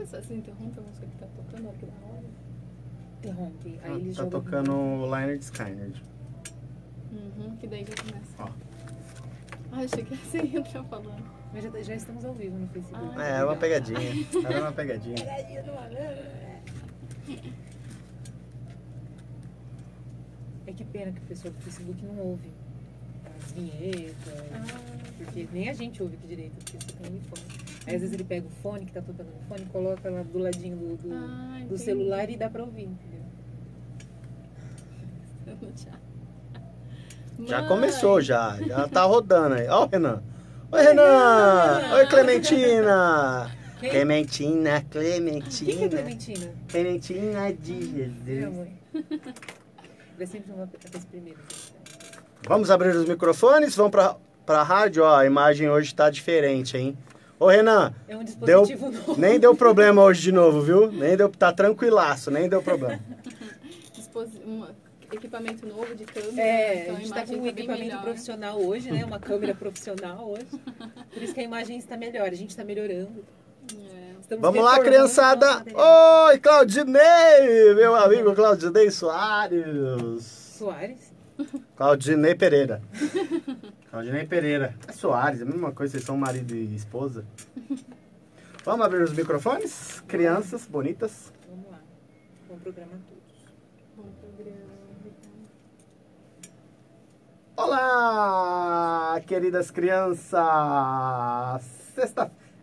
Você interrompe a música que tá tocando na hora que dá hora? Interrompe. Aí ele Tá joga tocando o Lynyrd Skynyrd. Que daí já começa. Ó. Ah, achei que você ia estar falando. Mas já estamos ao vivo no Facebook. É uma pegadinha. Era uma pegadinha. Pegadinha do malandro. É que pena que o pessoal do Facebook não ouve as vinhetas. Porque nem a gente ouve aqui direito, porque você tem o fone. Aí às vezes ele pega o fone que tá tocando no fone, coloca lá do ladinho do celular e dá pra ouvir, entendeu? Já começou, já tá rodando aí. Ó o Renan. Oi, Renan! Oi, Clementina! Clementina. Quem que é Clementina? Clementina de Minha Jesus. mãe. Vai sempre uma das primeiras. Vamos abrir os microfones? Vamos pra rádio? Ó, a imagem hoje tá diferente, hein? Ô, Renan, É um dispositivo novo. nem deu problema hoje de novo, viu? Tá tranquilaço, nem deu problema. Equipamento novo de câmera. É, então a gente tá com um bem equipamento melhor. profissional hoje, né? Uma câmera profissional hoje. Por isso que a imagem está melhor, a gente está melhorando. Estamos Vamos lá, reformando criançada! nosso material. Oi, Claudinei! Meu amigo Claudinei Soares. Soares? Claudinei Pereira. Claudinei Pereira. É Soares, é a mesma coisa, vocês são marido e esposa. Vamos abrir os microfones? Crianças bonitas. Vamos lá. Bom programa a todos. Bom programa. Olá, queridas crianças!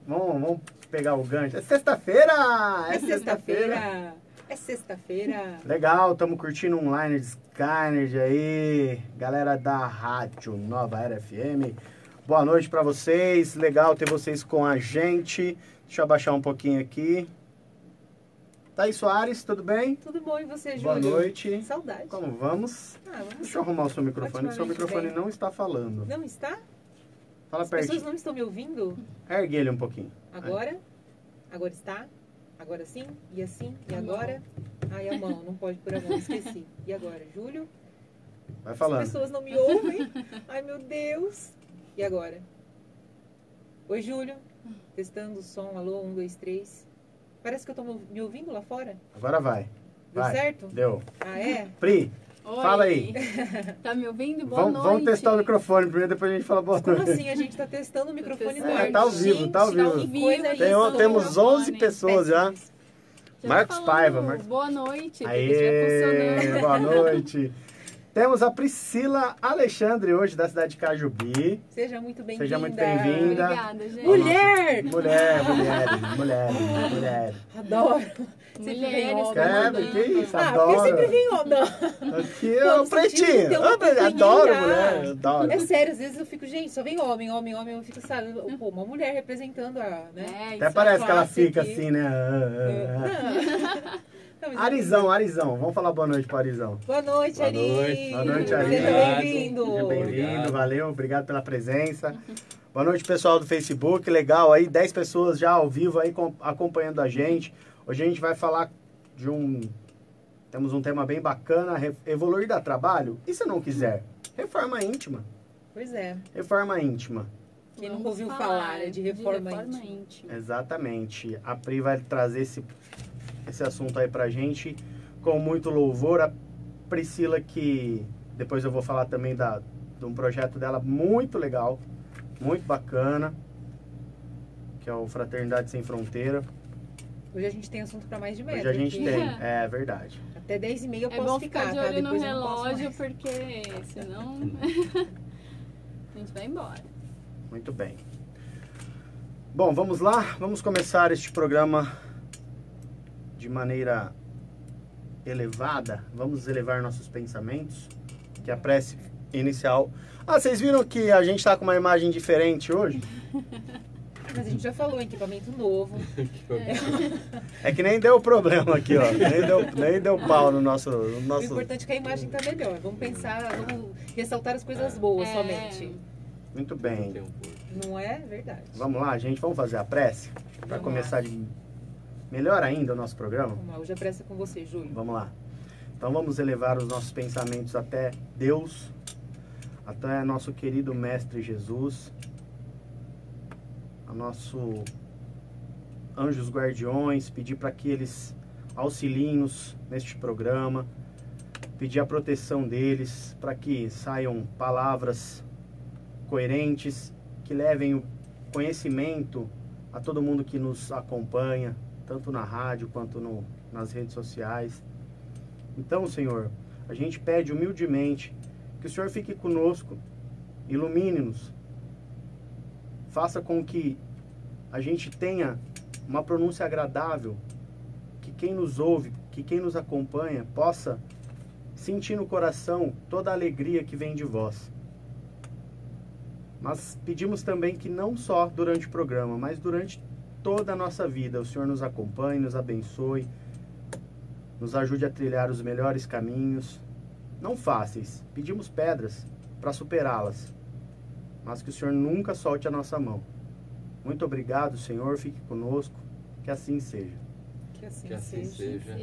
Vamos pegar o gancho. É sexta-feira! É sexta-feira! É sexta-feira! Legal, estamos curtindo um Lynyrd Skynyrd aí. Galera da Rádio Nova Era FM. Boa noite pra vocês. Legal ter vocês com a gente. Deixa eu abaixar um pouquinho aqui. Thaís Soares, tudo bem? Tudo bom, e você, Júlio? Boa noite. Saudade. Como vamos? Vamos. Deixa eu arrumar o seu microfone, que o seu Otimamente microfone bem. não está falando. Não está? Fala As pessoas pertinho. não estão me ouvindo? Ergue ele um pouquinho. Agora? Agora está? Agora sim? E assim? E agora? Ai, a mão, não pode pôr a mão, esqueci. E agora, Júlio? Vai As falando. pessoas não me ouvem. Ai, meu Deus. E agora? Oi, Júlio. Testando o som. Alô, 1, 2, 3. Parece que eu tô me ouvindo lá fora. Agora vai. Deu Vai. certo? Deu. Ah, é? Pri, Oi. fala aí. Tá me ouvindo? Boa noite. Vamos testar o microfone primeiro, depois a gente fala boa Como noite. assim? A gente tá testando o microfone testando. no ar. Tá ao vivo, Gente, tá ao vivo. que coisa Tem- isso. Temos 11 pessoas já. Péssimos. Já Marcos falando, Paiva, Marcos- Boa noite. porque Aê, estiver funcionando. boa noite. Temos a Priscila Alexandre hoje, da cidade de Cajubi. Seja muito bem-vinda. Seja muito bem-vinda. Obrigada, gente. Mulher! Mulher. Adoro. Sempre Mulheres, vem homem. comandando. Que isso, Ah, adoro. porque sempre vem homem. Não. Aqui é o Pô, você tinha que pretinho. ter uma Adoro oportunidade. mulher, adoro. É sério, às vezes eu fico, gente, só vem homem. Eu fico, sabe, pô, uma mulher representando a, né? É, Até isso parece que ela classe fica aqui. assim, né? Não, mas- Arizão. Vamos falar boa noite pro Arizão. Boa noite, Boa Ari. noite. Boa noite, Ari. Seja Obrigado. bem-vindo. Seja bem-vindo, Obrigado. valeu, obrigado pela presença. Boa noite, pessoal do Facebook, legal aí, 10 pessoas já ao vivo aí acompanhando a gente. Hoje a gente vai falar temos um tema bem bacana, evoluir dá trabalho? E se não quiser? Reforma íntima. Pois é. Reforma íntima. Quem Vamos nunca ouviu falar, né, de reforma íntima. íntima. Exatamente. A Pri vai trazer esse assunto aí pra gente com muito louvor. A Priscila, que depois eu vou falar também de um projeto dela muito legal, muito bacana, que é o Fraternidade Sem Fronteira. Hoje a gente tem assunto pra mais de metro. Hoje a gente aqui. tem, é verdade. Até 10h30 eu É posso bom ficar, ficar de tá? olho no Depois eu não posso relógio, mais. porque senão a gente vai embora. Muito bem. Bom, vamos lá. Vamos começar este programa de maneira elevada. Vamos elevar nossos pensamentos. Que a prece inicial... Ah, vocês viram que a gente está com uma imagem diferente hoje? Mas a gente já falou, equipamento novo. É que nem deu problema aqui, ó. Nem deu pau no nosso... O importante é que a imagem tá melhor. Vamos pensar, vamos ressaltar as coisas boas É. somente. Muito bem. Não é verdade? Vamos lá, gente. Vamos fazer a prece? Para Vamos começar melhor ainda o nosso programa? Vamos lá, hoje a pressa é com você, Júlio. Vamos lá. Então vamos elevar os nossos pensamentos até Deus, até nosso querido Mestre Jesus, anjos guardiões, pedir para que eles auxiliem-nos neste programa, pedir a proteção deles, para que saiam palavras coerentes, que levem o conhecimento a todo mundo que nos acompanha, tanto na rádio quanto nas redes sociais. Então, Senhor, a gente pede humildemente que o Senhor fique conosco, ilumine-nos, faça com que a gente tenha uma pronúncia agradável, que quem nos ouve, que quem nos acompanha possa sentir no coração toda a alegria que vem de vós. Mas pedimos também que não só durante o programa, mas durante toda a nossa vida, o Senhor nos acompanhe, nos abençoe, nos ajude a trilhar os melhores caminhos, não fáceis, pedimos pedras para superá-las, mas que o Senhor nunca solte a nossa mão. Muito obrigado, Senhor, fique conosco, que assim seja. Que assim, Que assim seja.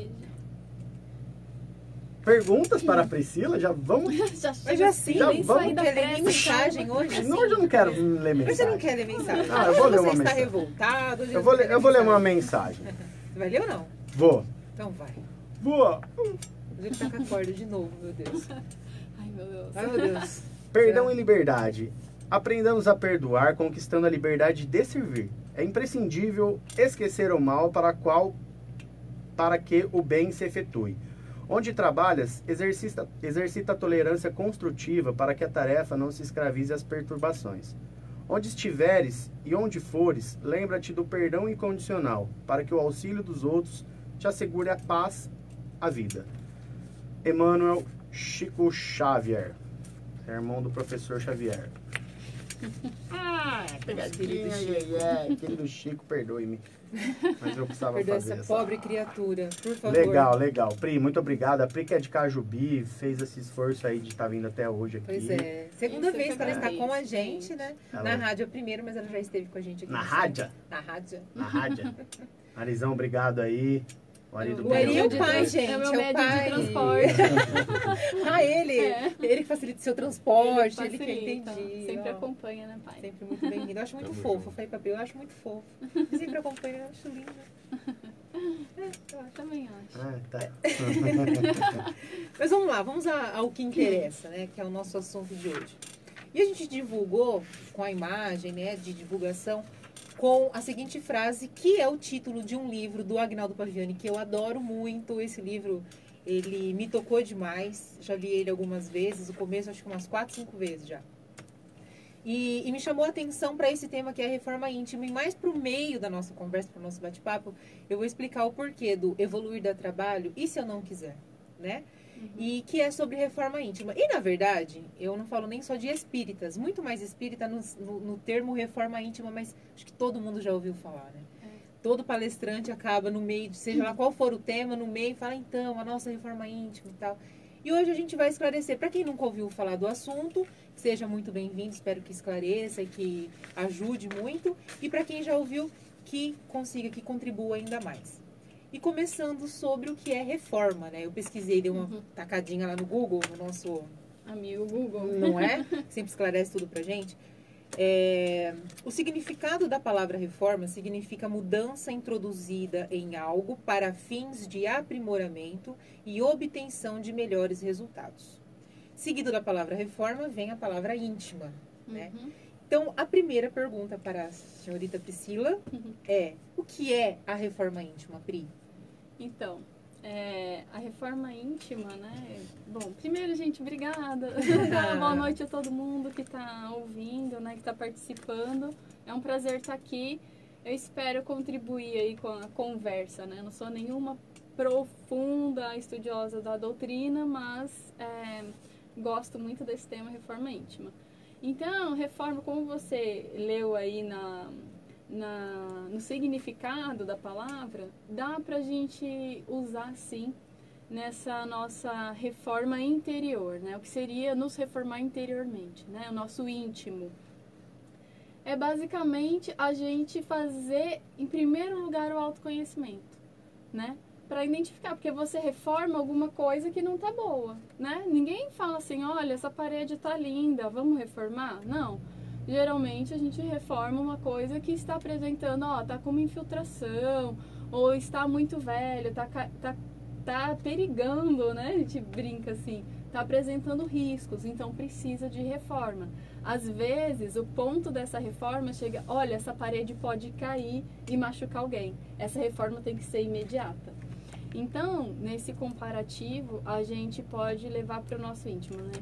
Perguntas para a Priscila? Já vamos... Mas assim, Já nem vamos só quer ler nem mensagem hoje. Não, hoje eu não quero ler mensagem. Mas você não quer ler mensagem? Ah, eu vou ler uma Você está mensagem. revoltado? Eu vou ler uma mensagem. Você vai ler ou não? Vou. Então vai. Vou. Ele tá com a corda de novo, meu Deus. Ai, meu Deus. Ai, meu Deus. Perdão e liberdade. Aprendamos a perdoar, conquistando a liberdade de servir. É imprescindível esquecer o mal para que o bem se efetue. Onde trabalhas, exercita a tolerância construtiva para que a tarefa não se escravize às perturbações. Onde estiveres e onde fores, lembra-te do perdão incondicional, para que o auxílio dos outros te assegure a paz, a vida. Emmanuel Chico Xavier, irmão do professor Xavier. Pegadinha, querido Chico, perdoe-me. Mas eu precisava Perdoa fazer essa essa. pobre criatura, por favor. Legal, legal. Pri, muito obrigado. A Pri, que é de Cajubi, fez esse esforço aí de estar vindo até hoje aqui. Pois é. Segunda Isso vez que que ela eu está com a agradeço, gente, gente. né? Ela- Na rádio é primeiro, mas ela já esteve com a gente aqui. Na no rádio? site. Na rádio. Na rádio. Arizão, obrigado aí. O Ari do O Ari é o Pedro. pai, gente. É o meu é o médico pai. de transporte. Ah, ele. É. Ele que facilita o seu transporte. Ele, que facilita, entendi. Sempre ó. acompanha, né, pai? Sempre muito bem-vindo. Eu acho muito Tamo fofo. junto. Eu falei pra Bel, eu acho muito fofo. Sempre acompanha, eu acho lindo. É, eu acho. Também acho. Ah, tá. Mas vamos lá, vamos ao que interessa, né? Que é o nosso assunto de hoje. E a gente divulgou com a imagem, né, de divulgação, com a seguinte frase, que é o título de um livro do Agnaldo Paviani, que eu adoro muito. Esse livro, ele me tocou demais. Já li ele algumas vezes, o começo acho que umas 4, 5 vezes já. E me chamou a atenção para esse tema que é a reforma íntima. E mais para o meio da nossa conversa, para o nosso bate-papo, eu vou explicar o porquê do evoluir da trabalho e se eu não quiser, né? E que é sobre reforma íntima. E, na verdade, eu não falo nem só de espíritas, muito mais espírita no termo reforma íntima, mas acho que todo mundo já ouviu falar, né? Todo palestrante acaba no meio, seja lá qual for o tema, no meio, fala, então, a nossa reforma íntima e tal. E hoje a gente vai esclarecer, para quem nunca ouviu falar do assunto, seja muito bem-vindo, espero que esclareça e que ajude muito. E para quem já ouviu, que consiga, que contribua ainda mais. E começando sobre o que é reforma, né? Eu pesquisei, dei uma tacadinha lá no Google, no nosso... Amigo Google. Não é? Sempre esclarece tudo pra gente. O significado da palavra reforma significa mudança introduzida em algo para fins de aprimoramento e obtenção de melhores resultados. Seguido da palavra reforma vem a palavra íntima, né? Então, a primeira pergunta para a senhorita Priscila é: o que é a reforma íntima, Pri? Então, a reforma íntima, né? Bom, primeiro, gente, obrigada. Boa noite a todo mundo que está ouvindo, né? Que está participando. É um prazer estar aqui. Eu espero contribuir aí com a conversa, né? Não sou nenhuma profunda estudiosa da doutrina, mas gosto muito desse tema, reforma íntima. Então, reforma, como você leu aí no significado da palavra, dá pra gente usar sim nessa nossa reforma interior, né? O que seria nos reformar interiormente, né? O nosso íntimo. É basicamente a gente fazer, em primeiro lugar, o autoconhecimento, né? Para identificar, porque você reforma alguma coisa que não tá boa, né? Ninguém fala assim, olha, essa parede tá linda, vamos reformar? Não. Geralmente a gente reforma uma coisa que está apresentando, ó, tá com uma infiltração, ou está muito velho, tá perigando, né? A gente brinca assim, tá apresentando riscos, então precisa de reforma. Às vezes, o ponto dessa reforma chega, olha, essa parede pode cair e machucar alguém. Essa reforma tem que ser imediata. Então, nesse comparativo, a gente pode levar para o nosso íntimo, né?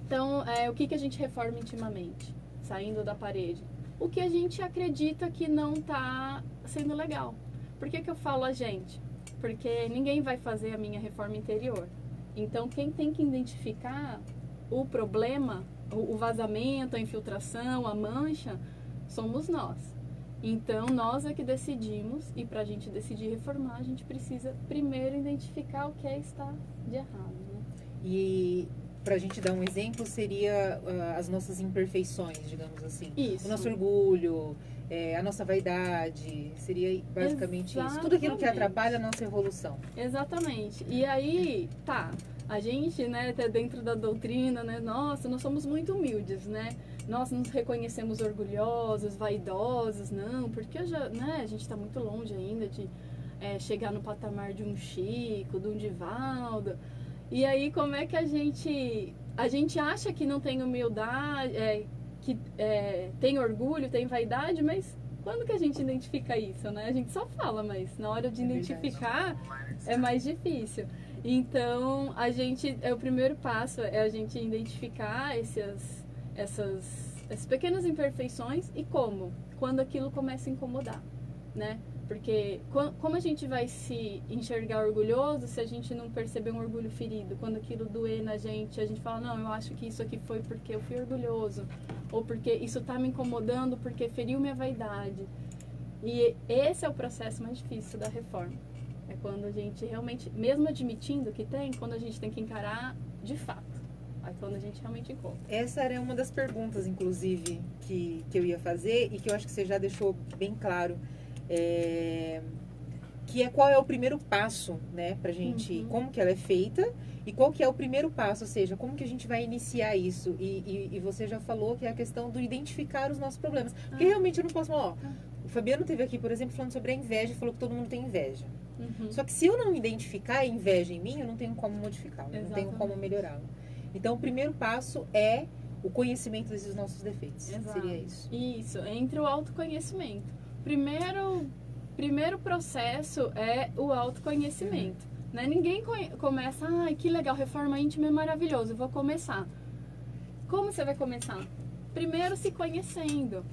Então, o que a gente reforma intimamente, saindo da parede? O que a gente acredita que não está sendo legal. Por que eu falo a gente? Porque ninguém vai fazer a minha reforma interior. Então, quem tem que identificar o problema, o vazamento, a infiltração, a mancha, somos nós. Então, nós é que decidimos, e para a gente decidir reformar, a gente precisa primeiro identificar o que está de errado, né? E para a gente dar um exemplo, seria as nossas imperfeições, digamos assim. Isso. O nosso orgulho, a nossa vaidade, seria basicamente isso. Tudo aquilo que atrapalha a nossa evolução. Exatamente. E aí, a gente, né, até dentro da doutrina, né, nossa, nós somos muito humildes, né? Nós nos reconhecemos orgulhosos, vaidosos, não, porque né, a gente está muito longe ainda de chegar no patamar de um Chico, de um Divaldo. E aí, como é que a gente acha que não tem humildade, que tem orgulho, tem vaidade, mas quando que a gente identifica isso, né? A gente só fala, mas na hora de identificar é mais difícil. Então, o primeiro passo é a gente identificar essas pequenas imperfeições e como? Quando aquilo começa a incomodar, né? Porque como a gente vai se enxergar orgulhoso se a gente não perceber um orgulho ferido? Quando aquilo doer na gente, a gente fala, não, eu acho que isso aqui foi porque eu fui orgulhoso. Ou porque isso está me incomodando porque feriu minha vaidade. E esse é o processo mais difícil da reforma. É quando a gente realmente, mesmo admitindo que tem, quando a gente tem que encarar de fato. Aí quando a gente realmente encontra. Essa era uma das perguntas, inclusive, que eu ia fazer e que eu acho que você já deixou bem claro. Que é qual é o primeiro passo, né, pra gente, como que ela é feita e qual que é o primeiro passo, ou seja, como que a gente vai iniciar isso. E você já falou que é a questão do identificar os nossos problemas. Porque realmente eu não posso falar, o Fabiano teve aqui, por exemplo, falando sobre a inveja e falou que todo mundo tem inveja. Só que se eu não identificar a inveja em mim, eu não tenho como modificá-la, não tenho como melhorá-la. Então, o primeiro passo é o conhecimento desses nossos defeitos. Exato. Seria isso. Isso, entre o autoconhecimento. Primeiro processo é o autoconhecimento. Né? Ninguém começa, que legal, reforma íntima é maravilhoso, eu vou começar. Como você vai começar? Primeiro se conhecendo.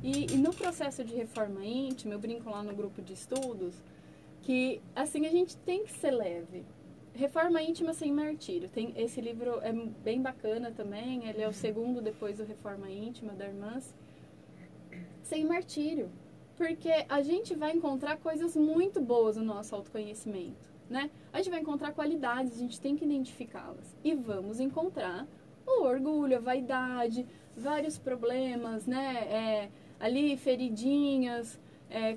E no processo de reforma íntima, eu brinco lá no grupo de estudos, que assim a gente tem que ser leve. Reforma íntima sem martírio. Esse livro é bem bacana também, ele é o segundo depois do Reforma Íntima, da Irmãs. Sem martírio. Porque a gente vai encontrar coisas muito boas no nosso autoconhecimento, né? A gente vai encontrar qualidades, a gente tem que identificá-las. E vamos encontrar o orgulho, a vaidade, vários problemas, né? Ali, feridinhas,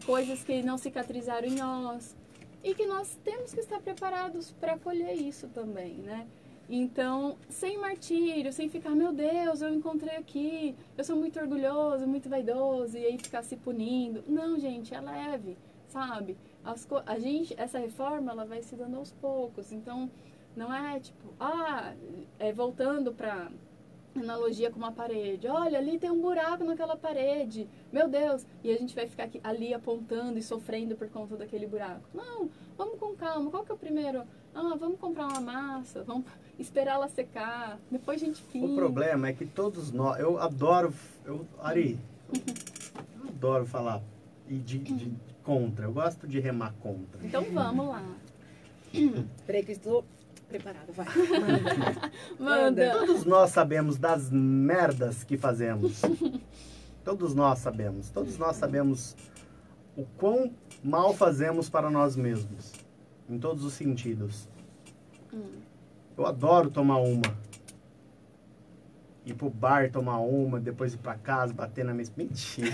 coisas que não cicatrizaram em nós. E que nós temos que estar preparados para acolher isso também, né? Então, sem martírio, sem ficar, meu Deus, eu encontrei aqui, eu sou muito orgulhoso, muito vaidoso, e aí ficar se punindo. Não, gente, é leve, sabe? Essa reforma, ela vai se dando aos poucos. Então, não é tipo, voltando para analogia com uma parede. Olha, ali tem um buraco naquela parede. Meu Deus! E a gente vai ficar ali apontando e sofrendo por conta daquele buraco. Não, vamos com calma. Qual que é o primeiro? Vamos comprar uma massa, vamos esperar ela secar, depois a gente pinta. O problema é que todos nós... Ari, eu adoro falar de contra. Eu gosto de remar contra. Então vamos lá. Peraí que eu estou... preparado, vai. Manda. Todos nós sabemos das merdas que fazemos. Todos nós sabemos. Todos nós sabemos o quão mal fazemos para nós mesmos. Em todos os sentidos. Eu adoro tomar uma. Ir pro bar tomar uma, depois ir pra casa, bater na minha... Mentira.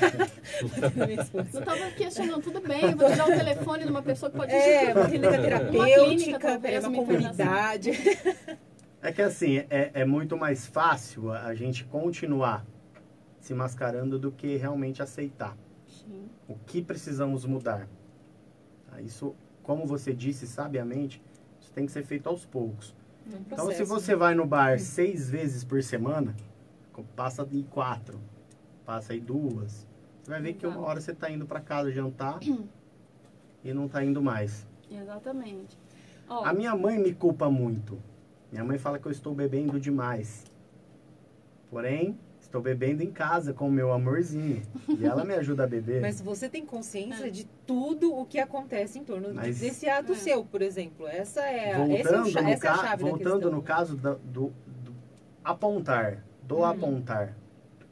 Eu tava questionando, tudo bem, eu vou te dar o telefone de uma pessoa que pode... uma clínica terapêutica, uma comunidade. É que assim, é muito mais fácil a gente continuar se mascarando do que realmente aceitar. Sim. O que precisamos mudar? Tá? Isso, como você disse sabiamente, isso tem que ser feito aos poucos. Então, se você vai no bar 6 vezes por semana, passa em 4, passa aí 2. Você vai ver que uma hora você está indo para casa jantar e não está indo mais. Exatamente. Ó, A minha mãe me culpa muito. Minha mãe fala que eu estou bebendo demais. Porém, estou bebendo em casa com o meu amorzinho. E ela me ajuda a beber. Mas você tem consciência de tudo o que acontece em torno Mas- desse ato seu, por exemplo. Essa é a Voltando, essa é a chave da voltando questão. no caso do apontar, apontar.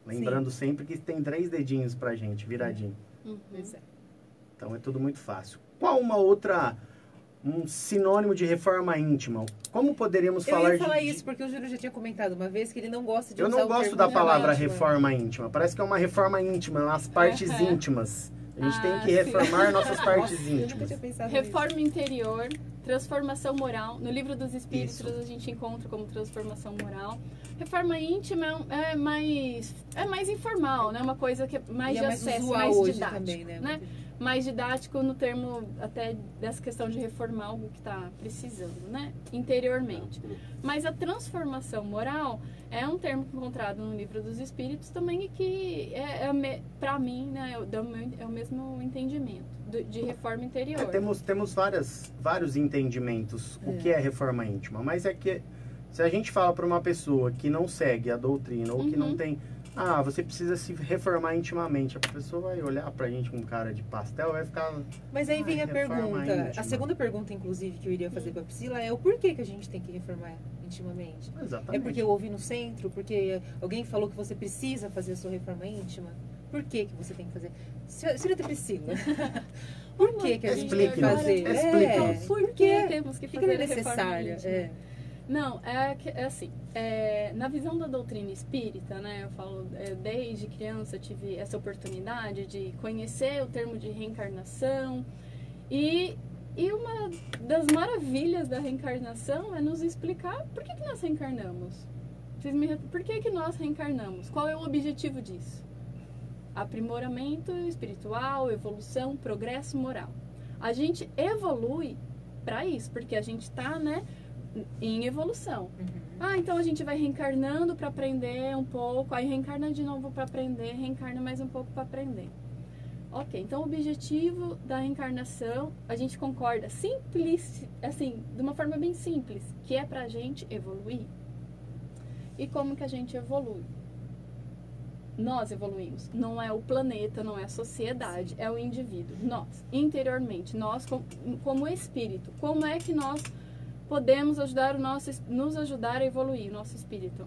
Lembrando sempre que tem 3 dedinhos pra gente, viradinho. Pois é. Então é tudo muito fácil. Qual um sinônimo de reforma íntima? Como poderíamos Eu falar ia falar de... isso, porque o Júlio já tinha comentado uma vez que ele não gosta de Eu usar não o gosto termo da palavra íntima. reforma íntima. Parece que é uma reforma íntima, nas partes íntimas. A gente tem que sim. reformar nossas partes Eu nunca íntimas. tinha pensado Reforma interior, transformação moral. No livro dos Espíritos Isso. a gente encontra como transformação moral. Reforma íntima é mais informal, né? Uma coisa que é mais E de é mais acesso, usual mais hoje didático, também, né? Mais didático no termo até dessa questão de reformar algo que está precisando, né? Interiormente. Mas a transformação moral é um termo encontrado no livro dos Espíritos também e que para mim, né, é o mesmo entendimento de reforma interior. Temos vários entendimentos o que é reforma íntima, mas é que se a gente fala para uma pessoa que não segue a doutrina ou que não tem, você precisa se reformar intimamente, a pessoa vai olhar pra gente com cara de pastel e vai ficar... Mas aí vem a reforma pergunta, íntima. a segunda pergunta, inclusive, que eu iria fazer pra Priscila é o porquê que a gente tem que reformar intimamente. Exatamente. É porque eu ouvi no centro? Porque alguém falou que você precisa fazer a sua reforma íntima? Por que que você tem que fazer? Senhorita Priscila, por que que a gente tem que Explique-nos. fazer? Explique-nos. Por que temos que Por que fazer ela é a reforma necessária? íntima? Não, é assim, na visão da doutrina espírita, né, eu falo, desde criança eu tive essa oportunidade de conhecer o termo de reencarnação e uma das maravilhas da reencarnação é nos explicar por que nós reencarnamos. Por que nós reencarnamos? Qual é o objetivo disso? Aprimoramento espiritual, evolução, progresso moral. A gente evolui para isso, porque a gente está, né, em evolução. Então a gente vai reencarnando para aprender um pouco, aí reencarna de novo para aprender, reencarna mais um pouco para aprender. Ok, então o objetivo da reencarnação, a gente concorda, simples, assim, de uma forma bem simples, que é pra gente evoluir. E como que a gente evolui? Nós evoluímos. Não é o planeta, não é a sociedade, é o indivíduo. Nós, interiormente, nós como espírito, como é que nós podemos nos ajudar a evoluir o nosso espírito?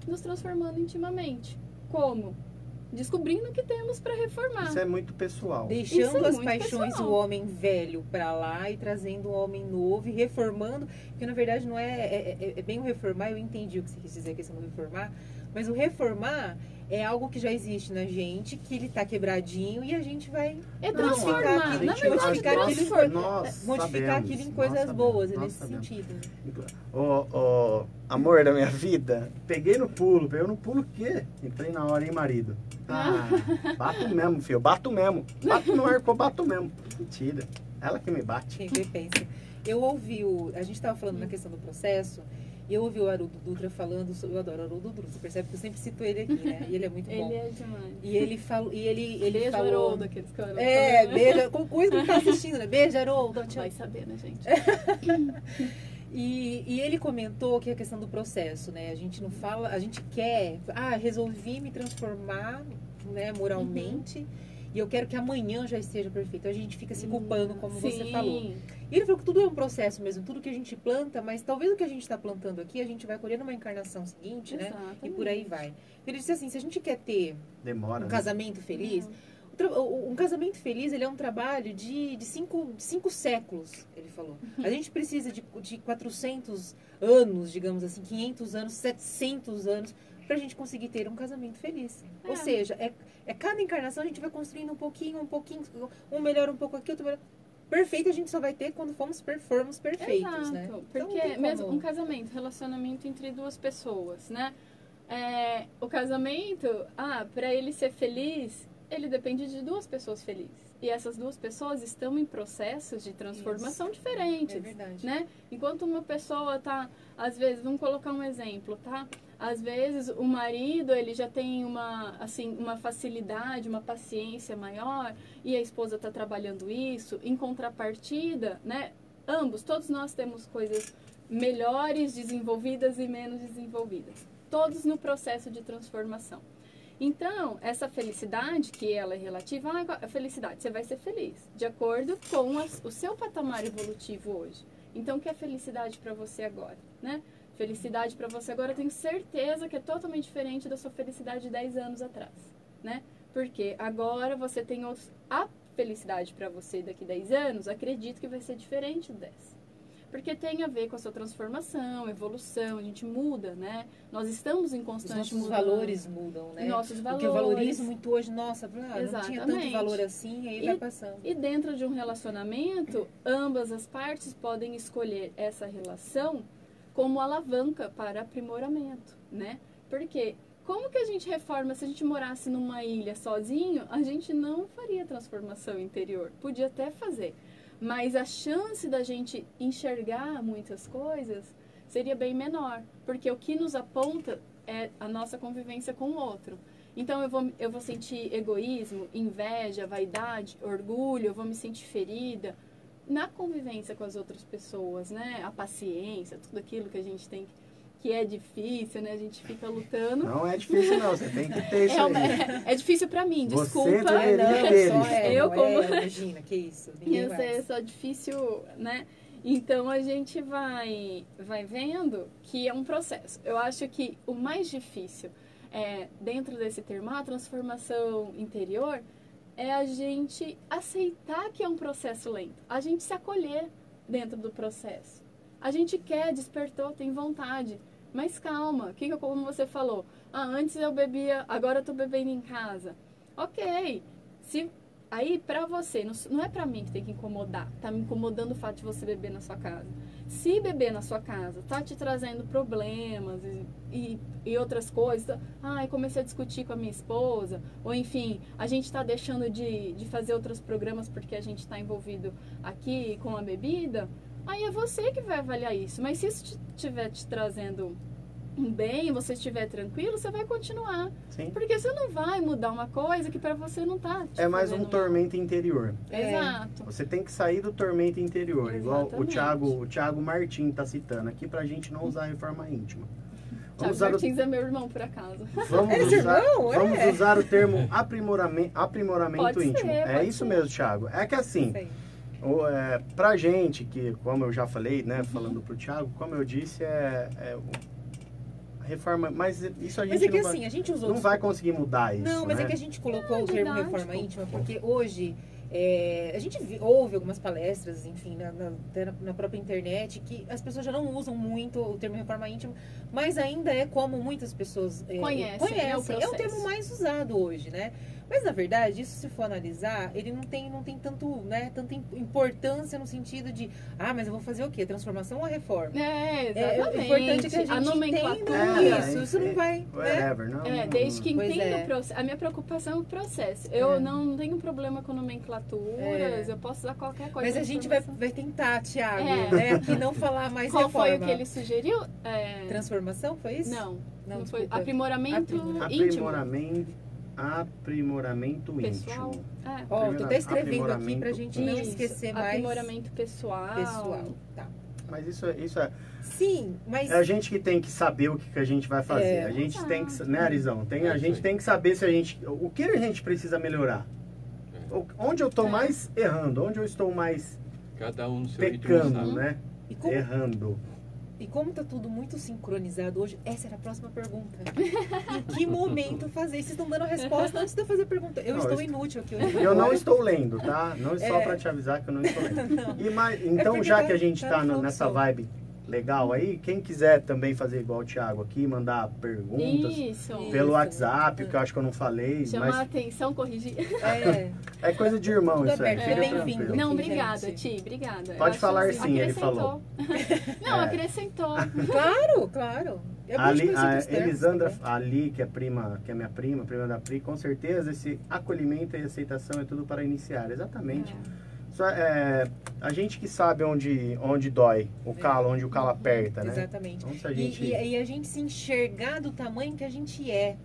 Nos transformando intimamente. Como? Descobrindo o que temos para reformar. Isso é muito pessoal. Deixando as muito paixões pessoal. do homem velho para lá e trazendo um homem novo e reformando, porque na verdade não é bem o reformar, eu entendi o que você quis dizer, a questão do reformar, mas o reformar é algo que já existe na gente, que ele tá quebradinho e a gente vai É modificar transformar. aquilo, Na verdade, modificar transformar. aquilo em coisas boas, nós nesse sabemos. sentido. Ô, amor da minha vida, peguei no pulo o quê? Entrei na hora, hein, marido? Bato mesmo, filho, bato mesmo. Bato no arco, bato mesmo. Mentira, ela que me bate. Quem pensa? Eu ouvi a gente estava falando na questão do processo, e eu ouvi o Haroldo Dutra falando, eu adoro o Haroldo Dutra, você percebe que eu sempre cito ele aqui, né? E ele é muito bom. Ele é demais. E ele falou, ele Beijo, falou, Haroldo, aqueles caras. beija, com coisa que ele tá assistindo, né? Beijo, Haroldo. Tchau. Vai saber, né, gente? E ele comentou que a questão do processo, né? A gente não fala, a gente quer, resolvi me transformar, né, moralmente, e eu quero que amanhã já esteja perfeito. A gente fica se culpando, como você falou. E ele falou que tudo é um processo mesmo, tudo que a gente planta, mas talvez o que a gente está plantando aqui, a gente vai colher numa encarnação seguinte, né? Exatamente. E por aí vai. Ele disse assim, se a gente quer ter Demora, um né? casamento feliz, um casamento feliz, ele é um trabalho de 5 séculos, ele falou. A gente precisa de 400 anos, digamos assim, 500 anos, 700 anos, pra gente conseguir ter um casamento feliz. Ou seja, cada encarnação a gente vai construindo um pouquinho, um melhor um pouco aqui, outro melhor. Perfeito a gente só vai ter quando formos perfeitos, Exato, né? porque Então, não tem mesmo como. um casamento, relacionamento entre duas pessoas, né? O casamento, para ele ser feliz, ele depende de 2 pessoas felizes. E essas 2 pessoas estão em processos de transformação diferentes. É verdade. Né? Enquanto uma pessoa tá, às vezes, vamos colocar um exemplo, tá? Às vezes o marido, ele já tem uma facilidade, uma paciência maior, e a esposa está trabalhando isso. Em contrapartida, né? Todos nós temos coisas melhores, desenvolvidas e menos desenvolvidas. Todos no processo de transformação. Então, essa felicidade, que ela é relativa, a felicidade, você vai ser feliz, de acordo com o seu patamar evolutivo hoje. Então, o que é felicidade para você agora, né? Felicidade para você agora, eu tenho certeza que é totalmente diferente da sua felicidade de 10 anos atrás, né? Porque agora você tem a felicidade para você daqui a 10 anos, acredito que vai ser diferente dessa. Porque tem a ver com a sua transformação, evolução, a gente muda, né? Nós estamos em constante mudança. Os nossos valores mudam, né? Nossos valores. O que eu valorizo muito hoje, nossa, não tinha tanto valor assim, aí vai passando. E dentro de um relacionamento, ambas as partes podem escolher essa relação como alavanca para aprimoramento, né? Porque como que a gente reforma, se a gente morasse numa ilha sozinho, a gente não faria transformação interior. Podia até fazer. Mas a chance da gente enxergar muitas coisas seria bem menor, porque o que nos aponta é a nossa convivência com o outro. Então eu vou sentir egoísmo, inveja, vaidade, orgulho, eu vou me sentir ferida na convivência com as outras pessoas, né? A paciência, tudo aquilo que a gente tem que é difícil, né? A gente fica lutando. Não é difícil não, você tem que ter isso aí. É difícil pra mim, desculpa. Você deveria ter isso. Imagina, que isso. Isso é só difícil, né? Então a gente vai vendo que é um processo. Eu acho que o mais difícil dentro desse termo, a transformação interior, é a gente aceitar que é um processo lento. A gente se acolher dentro do processo. A gente quer, despertou, tem vontade. Mas calma, como você falou, antes eu bebia, agora eu tô bebendo em casa. Ok, aí pra você, não é pra mim que tem que incomodar, tá me incomodando o fato de você beber na sua casa. Se beber na sua casa tá te trazendo problemas e outras coisas, eu comecei a discutir com a minha esposa, ou enfim, a gente tá deixando de fazer outros programas porque a gente tá envolvido aqui com a bebida, aí é você que vai avaliar isso. Mas se isso estiver te trazendo um bem, você estiver tranquilo, você vai continuar. Sim. Porque você não vai mudar uma coisa que para você não tá te É mais um fazendo tormento interior. Exato. Você tem que sair do tormento interior. Exatamente. Igual o Thiago Martins está citando aqui, pra gente não usar a reforma íntima. Thiago Martins é meu irmão, por acaso. Vamos usar o termo aprimoramento Pode íntimo. ser, É isso mesmo, Thiago. É que assim... pra gente, que como eu já falei, né, falando pro Thiago, como eu disse, reforma, mas isso a gente a gente usou não vai conseguir mudar isso. Não, mas né? é que a gente colocou o termo reforma íntima, porque hoje a gente ouve algumas palestras, enfim, na própria internet, que as pessoas já não usam muito o termo reforma íntima, mas ainda é como muitas pessoas conhecem. É o termo mais usado hoje, né? Mas, na verdade, isso, se for analisar, ele não tem tanto, né, tanta importância no sentido de, mas eu vou fazer o quê? Transformação ou reforma? Exatamente. O importante é que a gente a nomenclatura. Isso não vai... Whatever, não, desde que entenda o processo. A minha preocupação é o processo. Eu não tenho problema com nomenclaturas, eu posso usar qualquer coisa. Mas a gente vai tentar, Thiago, né, aqui não falar mais reforma. Qual foi o que ele sugeriu? Transformação, foi isso? Não foi. Aprimoramento íntimo. Aprimoramento pessoal. íntimo. Tô até escrevendo aqui pra gente não esquecer mais. Aprimoramento pessoal. Tá. Mas isso é... Sim, mas... É a gente que tem que saber o que a gente vai fazer. A gente tem que... Né, Arizão? A gente tem que saber o que a gente precisa melhorar. Onde eu estou mais errando, onde eu estou mais cada um no seu pecando, né? Errando. E como tá tudo muito sincronizado hoje, essa era a próxima pergunta. Em que momento fazer? Vocês estão dando a resposta antes de eu fazer a pergunta. Eu estou inútil aqui hoje. Eu não estou lendo, tá? Não é só para te avisar que eu não estou lendo. Então, já que a gente está nessa vibe legal aí. Quem quiser também fazer igual o Thiago aqui, mandar perguntas Isso. pelo WhatsApp, que eu acho que eu não falei. Chamar a Mas atenção, corrigir. é coisa de irmão Tudo isso aí. aberto, Fica bem-vindo. tranquilo. Não, Aqui, obrigada, gente. Ti, obrigada. Eu Pode acho falar assim, sim, ele acrescentou. falou. Não, É. acrescentou. Claro, claro. É bom de Ali, conhecer a outros termos Elisandra, também. ali, que é minha prima da Pri, com certeza esse acolhimento e aceitação é tudo para iniciar. Exatamente. Só, a gente que sabe onde dói o calo, onde o calo aperta, né? Exatamente. Então, se a gente... E a gente se enxergar do tamanho que a gente é.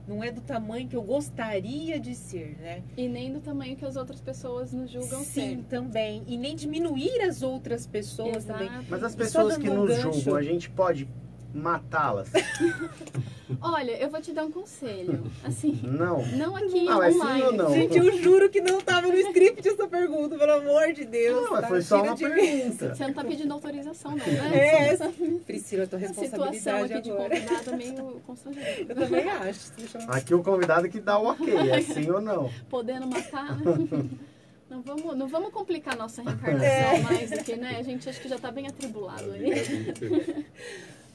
Não é do tamanho que eu gostaria de ser, né? E nem do tamanho que as outras pessoas nos julgam Sim, ser. também. E nem diminuir as outras pessoas também. Exato. Mas as E só pessoas que dando um nos gancho- julgam, a gente pode matá-las? Olha, eu vou te dar um conselho. Assim, Não. não aqui Não, é sim online. ou não? Gente, eu juro que não tava no script essa pergunta, pelo amor de Deus. Não, mas tá? foi só Tira uma de mim. pergunta. Você não tá pedindo autorização, não, né? É, Priscila, tua A situação responsabilidade aqui de agora. convidado meio constrangedora. Eu também acho. Deixa eu- Aqui o convidado que dá o ok, é sim ou não. Podendo matar, né? Não vamos complicar nossa reencarnação mais do que, né? A gente acho que já tá bem atribulado aí.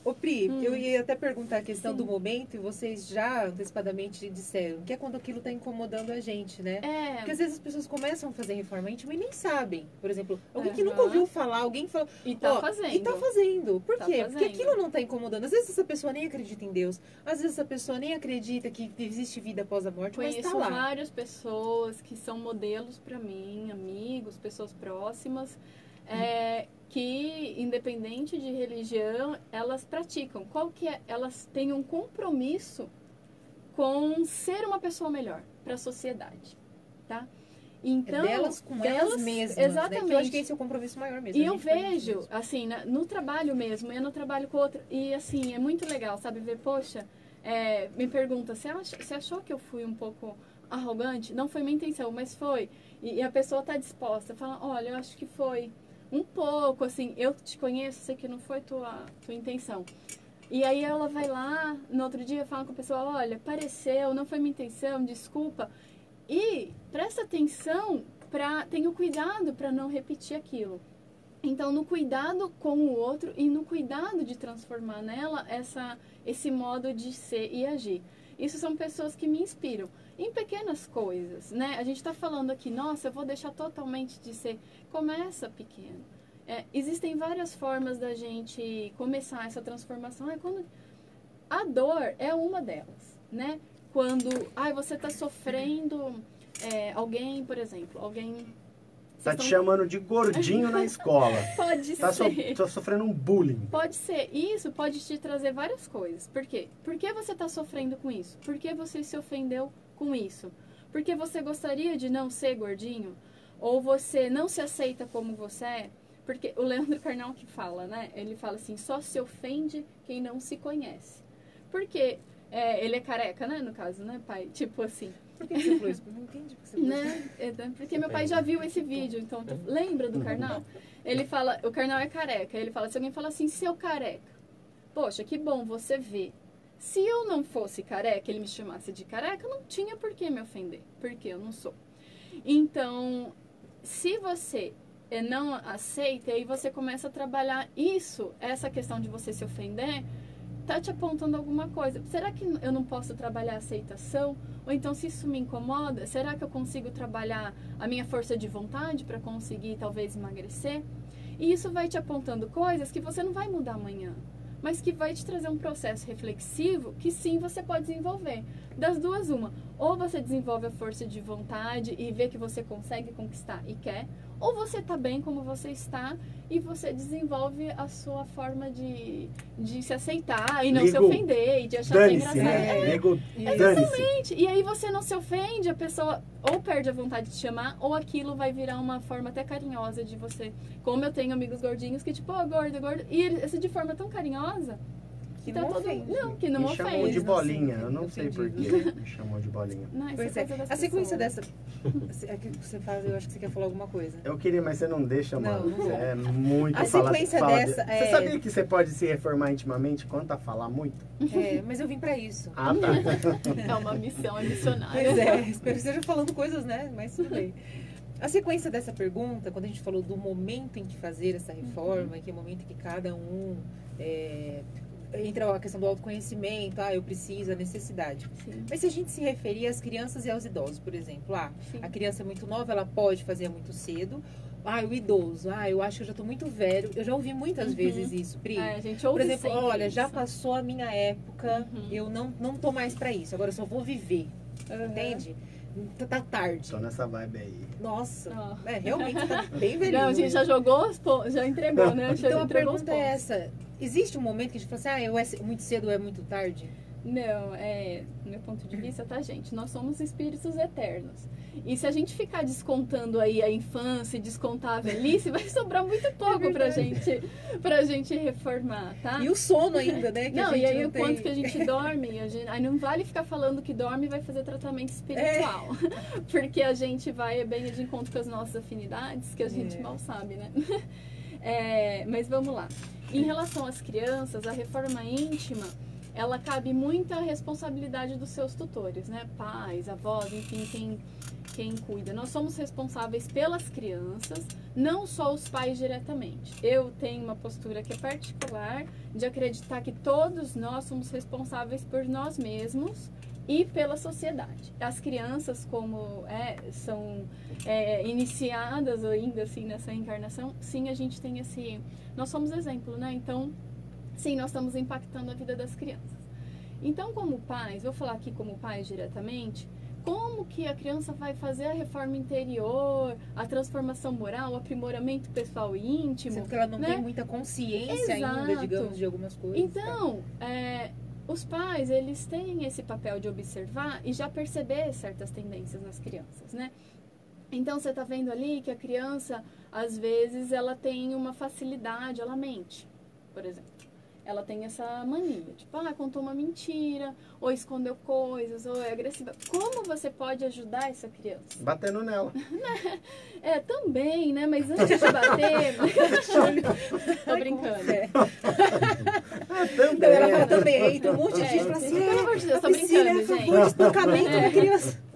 Ô Pri, eu ia até perguntar a questão Sim. do momento e vocês já antecipadamente disseram que é quando aquilo tá incomodando a gente, né? Porque É, às vezes as pessoas começam a fazer reforma íntima e nem sabem. Por exemplo, alguém que Aham. nunca ouviu falar, alguém que falou... e tá ó, fazendo. E tá fazendo. Por Tá quê? Porque fazendo. aquilo não tá incomodando. Às vezes essa pessoa nem acredita em Deus. Às vezes essa pessoa nem acredita que existe vida após a morte, mas Conheço tá lá. várias pessoas que são modelos para mim, amigos, pessoas próximas, que, independente de religião, elas praticam. Qual que é? Elas têm um compromisso com ser uma pessoa melhor para a sociedade, tá? Então, É delas com elas mesmas, né? exatamente. Que eu acho que esse é o compromisso maior mesmo. E a eu gente faz vejo, isso. assim, no trabalho mesmo, eu no trabalho com outra, e assim, é muito legal, sabe, ver, poxa, me pergunta, você achou que eu fui um pouco arrogante? Não foi minha intenção, mas foi. E a pessoa tá disposta, fala, olha, eu acho que foi um pouco, assim, eu te conheço, sei que não foi tua intenção. E aí ela vai lá, no outro dia, fala com a pessoa, olha, pareceu, não foi minha intenção, desculpa. E presta atenção, tenha cuidado para não repetir aquilo. Então, no cuidado com o outro e no cuidado de transformar nela esse modo de ser e agir. Isso são pessoas que me inspiram em pequenas coisas, né? A gente está falando aqui, nossa, eu vou deixar totalmente de ser. Começa pequeno. Existem várias formas da gente começar essa transformação. A dor é uma delas, né? Quando você está sofrendo, alguém, por exemplo, Tá te chamando de gordinho na escola. Pode Tá ser. tô sofrendo um bullying. Pode ser. E isso pode te trazer várias coisas. Por quê? Por que você está sofrendo com isso? Por que você se ofendeu com isso? Porque você gostaria de não ser gordinho? Ou você não se aceita como você é? Porque o Leandro Carnal que fala, né? Ele fala assim, só se ofende quem não se conhece. Porque ele é careca, né? No caso, né, pai? Tipo assim. Por que você falou isso? Eu não entendi por que você falou isso. Né? Porque meu pai já viu esse vídeo, então lembra do Karnal? Ele fala, o Karnal é careca, ele fala, se alguém fala assim, seu careca, poxa, que bom você vê. Se eu não fosse careca, ele me chamasse de careca, não tinha por que me ofender, porque eu não sou. Então, se você não aceita, aí você começa a trabalhar isso, essa questão de você se ofender, tá te apontando alguma coisa. Será que eu não posso trabalhar a aceitação? Ou então, se isso me incomoda, será que eu consigo trabalhar a minha força de vontade para conseguir, talvez, emagrecer? E isso vai te apontando coisas que você não vai mudar amanhã, mas que vai te trazer um processo reflexivo que sim, você pode desenvolver. Das duas, uma. Ou você desenvolve a força de vontade e vê que você consegue conquistar e quer, ou você tá bem como você está e você desenvolve a sua forma de se aceitar e não se ofender e de achar que é engraçado. Dane-se. E aí você não se ofende, a pessoa ou perde a vontade de te chamar, ou aquilo vai virar uma forma até carinhosa de você. Como eu tenho amigos gordinhos que tipo, gordo, gordo, e esse de forma tão carinhosa Que tá não todo... ofende. Não, que não Me chamou ofende. de bolinha, Não eu não sei por que me chamou de bolinha. Não, isso Pois é é. coisa das A sequência pessoas. dessa. É que você faz, eu acho que você quer falar alguma coisa. Eu queria, mas você não deixa, Não, mano. não vou. É muito A sequência dessa Você é- sabia que você pode se reformar intimamente quanto a falar muito? Mas eu vim pra isso. Ah, tá. É uma missão, é missionária. Pois é, espero que esteja falando coisas, né? Mas tudo bem. A sequência dessa pergunta, quando a gente falou do momento em que fazer essa reforma, que é o momento em que cada um entra a questão do autoconhecimento, eu preciso, a necessidade. Sim. Mas se a gente se referir às crianças e aos idosos, por exemplo, a criança é muito nova, ela pode fazer muito cedo. O idoso, eu acho que eu já tô muito velho. Eu já ouvi muitas vezes isso, Pri. A gente ouve por exemplo, olha, isso. já passou a minha época, eu não tô mais pra isso, agora eu só vou viver. Entende? Tá tarde. Tô nessa vibe aí. Nossa, realmente tá bem velhinho. Não, a gente já jogou, já entregou, né? Então a pergunta é essa. Existe um momento que a gente fala assim, é muito cedo ou é muito tarde? Não, do meu ponto de vista, tá, gente? Nós somos espíritos eternos. E se a gente ficar descontando aí a infância e descontar a velhice, vai sobrar muito pouco pra gente reformar, tá? E o sono ainda, né? Que e aí o quanto que a gente dorme. Aí não vale ficar falando que dorme e vai fazer tratamento espiritual. Porque a gente vai bem de encontro com as nossas afinidades, que a gente mal sabe, né? Mas vamos lá. Em relação às crianças, a reforma íntima, ela cabe muita responsabilidade dos seus tutores, né? Pais, avós, enfim, quem cuida. Nós somos responsáveis pelas crianças, não só os pais diretamente. Eu tenho uma postura que é particular de acreditar que todos nós somos responsáveis por nós mesmos e pela sociedade. As crianças, como são iniciadas ainda assim nessa encarnação, sim, a gente tem nós somos exemplo, né? Então, sim, nós estamos impactando a vida das crianças. Então, como pais, vou falar aqui como pais diretamente, como que a criança vai fazer a reforma interior, a transformação moral, o aprimoramento pessoal e íntimo? Sendo que ela não tem muita consciência ainda, digamos, de algumas coisas. Então, os pais, eles têm esse papel de observar e já perceber certas tendências nas crianças, né? Então, você tá vendo ali que a criança, às vezes, ela tem uma facilidade, ela mente, por exemplo. Ela tem essa mania, tipo, contou uma mentira, ou escondeu coisas, ou é agressiva. Como você pode ajudar essa criança? Batendo nela. Também, né? Mas antes de bater... Tô brincando. Também. Ela fala também, tem um monte de gente fala assim, pelo amor de Deus, tô brincando, gente. Espancamento da criança.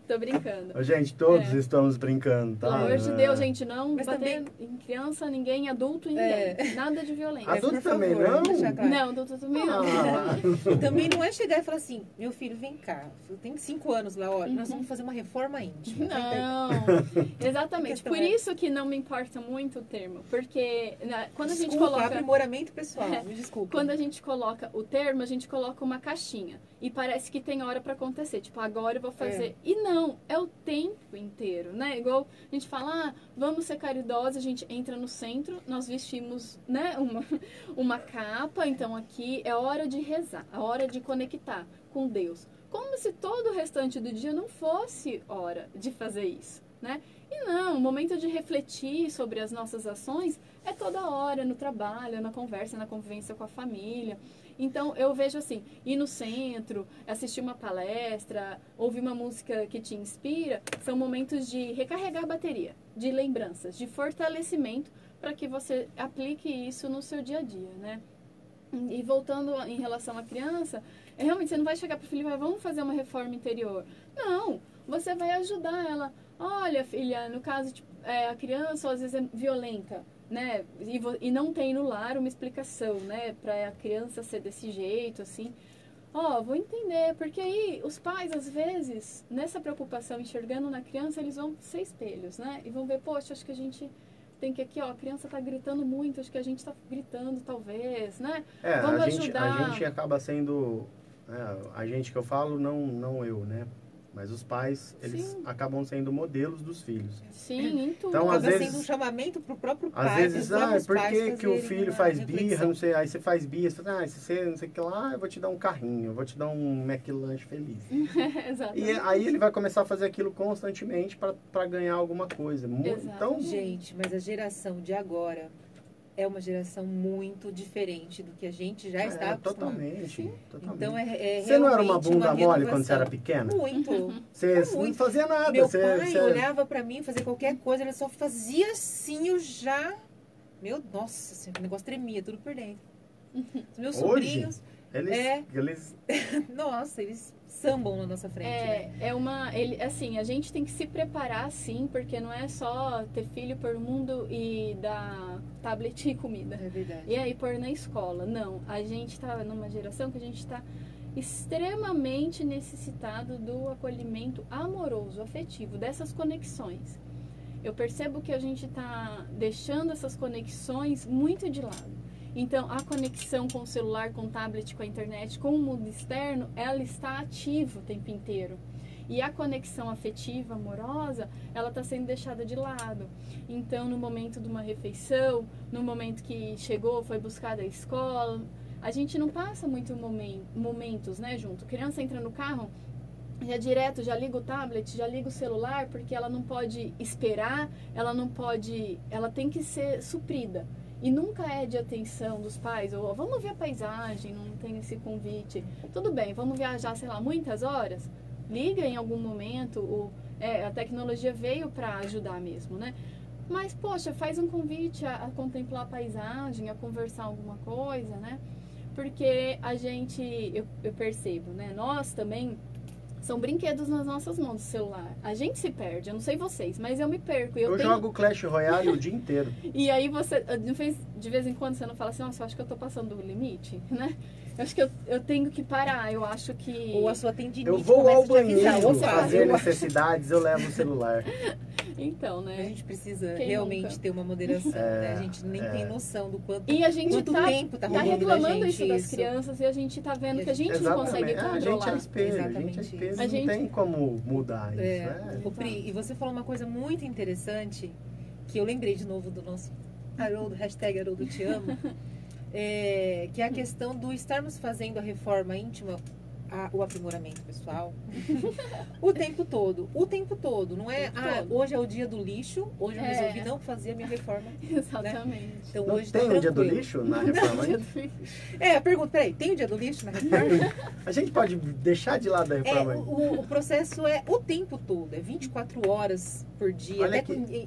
Tô brincando. Gente, todos estamos brincando, tá? Pelo amor de Deus, gente, não Mas bater em criança, ninguém, adulto, ninguém. Nada de violência. Adulto também favor, não? claro. Não, adulto também não. Também não é chegar e falar assim, meu filho, vem cá, eu tenho 5 anos lá, olha, nós vamos fazer uma reforma íntima. Não, exatamente. Por isso que não me importa muito o termo, porque quando a gente coloca... aprimoramento pessoal, me desculpa. Quando a gente coloca o termo, a gente coloca uma caixinha. E parece que tem hora pra acontecer. Tipo, agora eu vou fazer. E não, é o tempo inteiro, né? Igual a gente fala, vamos ser caridosos, a gente entra no centro, nós vestimos, né, uma capa. Então aqui é hora de rezar, a hora de conectar com Deus. Como se todo o restante do dia não fosse hora de fazer isso, né? E não, o momento de refletir sobre as nossas ações é toda hora, no trabalho, na conversa, na convivência com a família. Então, eu vejo assim, ir no centro, assistir uma palestra, ouvir uma música que te inspira, são momentos de recarregar a bateria, de lembranças, de fortalecimento, para que você aplique isso no seu dia a dia, né? E voltando em relação à criança, realmente você não vai chegar para o filho e falar, vamos fazer uma reforma interior. Não, você vai ajudar ela. Olha, filha, no caso, tipo, a criança às vezes é violenta, né? E não tem no lar uma explicação, né? Para a criança ser desse jeito, assim. Vou entender, porque aí os pais, às vezes, nessa preocupação, enxergando na criança, eles vão ser espelhos, né? E vão ver, poxa, acho que a gente tem que aqui, a criança tá gritando muito, acho que a gente tá gritando, talvez, né? Vamos ajudar. A gente acaba sendo... a gente que eu falo, não eu, né? Mas os pais, eles acabam sendo modelos dos filhos. Sim, em tudo. Então, às vezes, sendo um chamamento pro próprio pai. Às vezes, por que o filho faz birra, não sei, aí você faz birra, você fala, se você não sei o que lá, eu vou te dar um carrinho, eu vou te dar um McLanche feliz. Exatamente. E aí ele vai começar a fazer aquilo constantemente para ganhar alguma coisa. Então, gente, mas a geração de agora é uma geração muito diferente do que a gente já está acostumado. Totalmente. Então, você não era uma bunda mole quando você era pequena? Muito. Você não fazia nada. Meu pai olhava pra mim fazer qualquer coisa, ele só fazia assim, eu já... Nossa, o negócio tremia, tudo por dentro. Os meus sobrinhos... Eles... Nossa, eles sambam na nossa frente. Assim, a gente tem que se preparar, sim, porque não é só ter filho, pôr no mundo e dar tablet e comida. É verdade. E aí pôr na escola. Não, a gente tá numa geração que a gente tá extremamente necessitado do acolhimento amoroso, afetivo, dessas conexões. Eu percebo que a gente tá deixando essas conexões muito de lado. Então, a conexão com o celular, com o tablet, com a internet, com o mundo externo, ela está ativa o tempo inteiro. E a conexão afetiva, amorosa, ela está sendo deixada de lado. Então, no momento de uma refeição, no momento que chegou, foi buscar da escola, a gente não passa muito momentos, né, junto. A criança entra no carro, já liga o tablet, já liga o celular, porque ela não pode esperar, ela tem que ser suprida. E nunca é de atenção dos pais, ou vamos ver a paisagem, não tem esse convite. Tudo bem, vamos viajar, sei lá, muitas horas? Liga em algum momento, a tecnologia veio para ajudar mesmo, né? Mas, poxa, faz um convite a contemplar a paisagem, a conversar alguma coisa, né? Porque eu percebo, né? Nós também... São brinquedos nas nossas mãos do celular. A gente se perde, eu não sei vocês, mas eu me perco. Eu jogo Clash Royale o dia inteiro. E aí de vez em quando você não fala assim, nossa, eu acho que eu tô passando do limite, né? Eu acho que eu tenho que parar, eu acho que... Ou a sua tendinite eu vou ao começa a te avisar, banheiro fazer necessidades, eu levo o celular. Então, né? A gente precisa Quem realmente nunca? ter uma moderação, né? A gente nem tem noção do quanto, E a gente quanto tempo tá tá roubando reclamando da gente isso das crianças e a gente tá vendo que a gente não consegue A gente controlar. é espelho, não tem como mudar isso. O Pri, e você falou uma coisa muito interessante, que eu lembrei de novo do nosso Haroldo, hashtag Haroldo te amo, que é a questão do estarmos fazendo a reforma íntima, o aprimoramento pessoal, o tempo todo, não é, hoje é o dia do lixo, hoje eu resolvi não fazer a minha reforma. Exatamente. Né? Então, não hoje tem tá o dia do lixo na reforma? A pergunta, peraí, tem o dia do lixo na reforma? A gente pode deixar de lado a reforma? O processo é o tempo todo, é 24 horas por dia,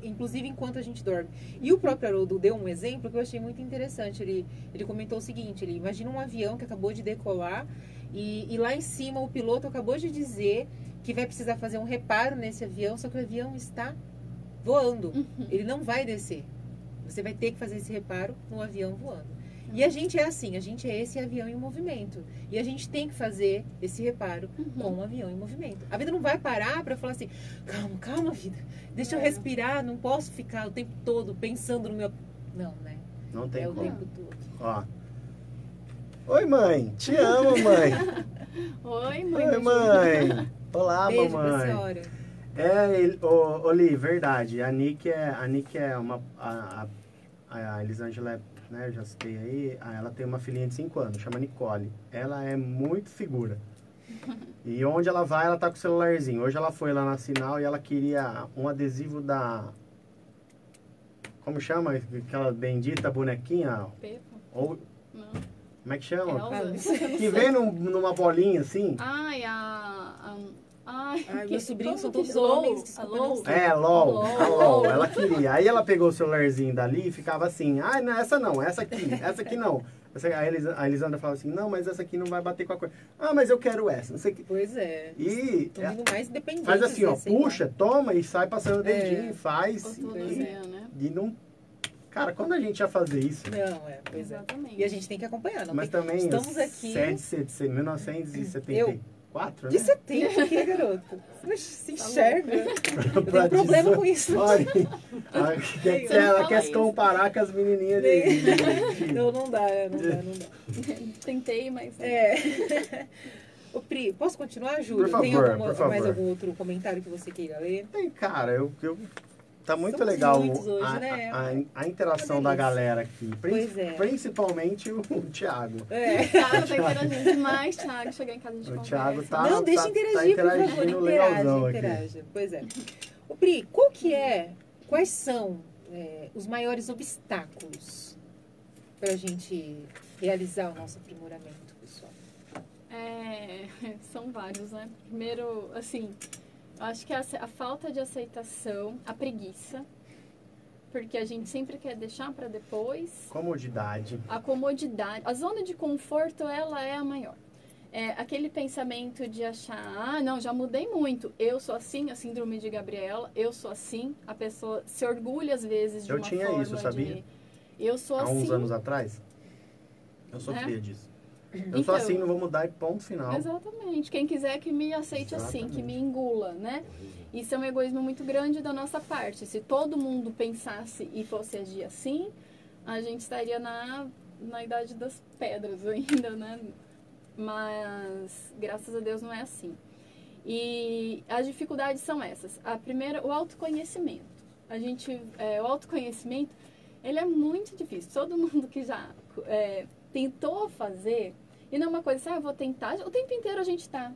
inclusive enquanto a gente dorme. E o próprio Haroldo deu um exemplo que eu achei muito interessante. Ele comentou o seguinte, imagina um avião que acabou de decolar e lá em cima o piloto acabou de dizer que vai precisar fazer um reparo nesse avião, só que o avião está voando. Ele não vai descer. Você vai ter que fazer esse reparo no avião voando. E a gente é assim, a gente é esse avião em movimento. E a gente tem que fazer esse reparo com o avião em movimento. A vida não vai parar para falar assim, calma vida, deixa eu respirar, não posso ficar o tempo todo pensando no meu... Não, né? Não tem como. O tempo todo. Ó. Oi, mãe. Te amo, mãe. Oi, mãe. Oi, mãe. Olá, beijo mamãe. Pra senhora. Oli, verdade. A Nick é uma... A Elisângela, né, eu já citei aí, ela tem uma filhinha de 5 anos, chama Nicole. Ela é muito figura. E onde ela vai, ela tá com o celularzinho. Hoje ela foi lá na Sinal e ela queria um adesivo da... Como chama? Aquela bendita bonequinha? Pepa? Ou... Não. Como é que chama? Elsa? Que vem numa bolinha assim. Ai, meus sobrinhos são todos LOL, homens. Desculpa, LOL. não sei. LOL. A LOL. Ela queria. Aí ela pegou o celularzinho dali e ficava assim. Ah, não, essa aqui não. A Elisandra fala assim, não, mas essa aqui não vai bater com a coisa. Ah, mas eu quero essa, não sei o que. Pois é. E estão vindo mais dependentes. faz assim, ó, sei lá. puxa, toma e sai passando o dedinho, faz. Né? E não... Cara, quando a gente ia fazer isso? Não, pois exatamente. E a gente tem que acompanhar, não Mas tem... também, estamos aqui... 1974, né? De 70 aqui, garoto. Você se enxerga. Eu tenho problema com isso. Olha, ela quer se comparar com as menininhas de... Não, não dá. Tentei, mas... Ô, Pri, posso continuar, Júlio? Por favor, Tem por favor. mais algum outro comentário que você queira ler? Tem, cara, tá muito Somos legal muitos hoje, né? a interação da galera aqui. Pois é. Principalmente o Thiago. O Thiago tá interagindo demais, Thiago. Chegar em casa a gente conversa. O Thiago tá... Não, deixa interagir, por favor. Legalzão Interaja. aqui. Pois é. Ô, Pri, quais são os maiores obstáculos para a gente realizar o nosso aprimoramento, pessoal? São vários, né? Primeiro, assim... Eu acho que a falta de aceitação, a preguiça, porque a gente sempre quer deixar para depois. Comodidade. A comodidade, a zona de conforto, ela é a maior. É aquele pensamento de achar, não, já mudei muito, eu sou assim, a síndrome de Gabriela, eu sou assim, a pessoa se orgulha às vezes de Eu uma tinha forma isso, sabia? de... Eu sou Há assim. uns anos atrás, eu sofria disso. Eu Então, sou assim, não vou mudar e ponto final. Exatamente. Quem quiser que me aceite assim, que me engula, né? Isso é um egoísmo muito grande da nossa parte. Se todo mundo pensasse e fosse agir assim, a gente estaria na idade das pedras ainda, né? Mas, graças a Deus, não é assim. E as dificuldades são essas. A primeira, o autoconhecimento. O autoconhecimento, ele é muito difícil. Todo mundo que já tentou fazer, e não é uma coisa assim, eu vou tentar, o tempo inteiro a gente está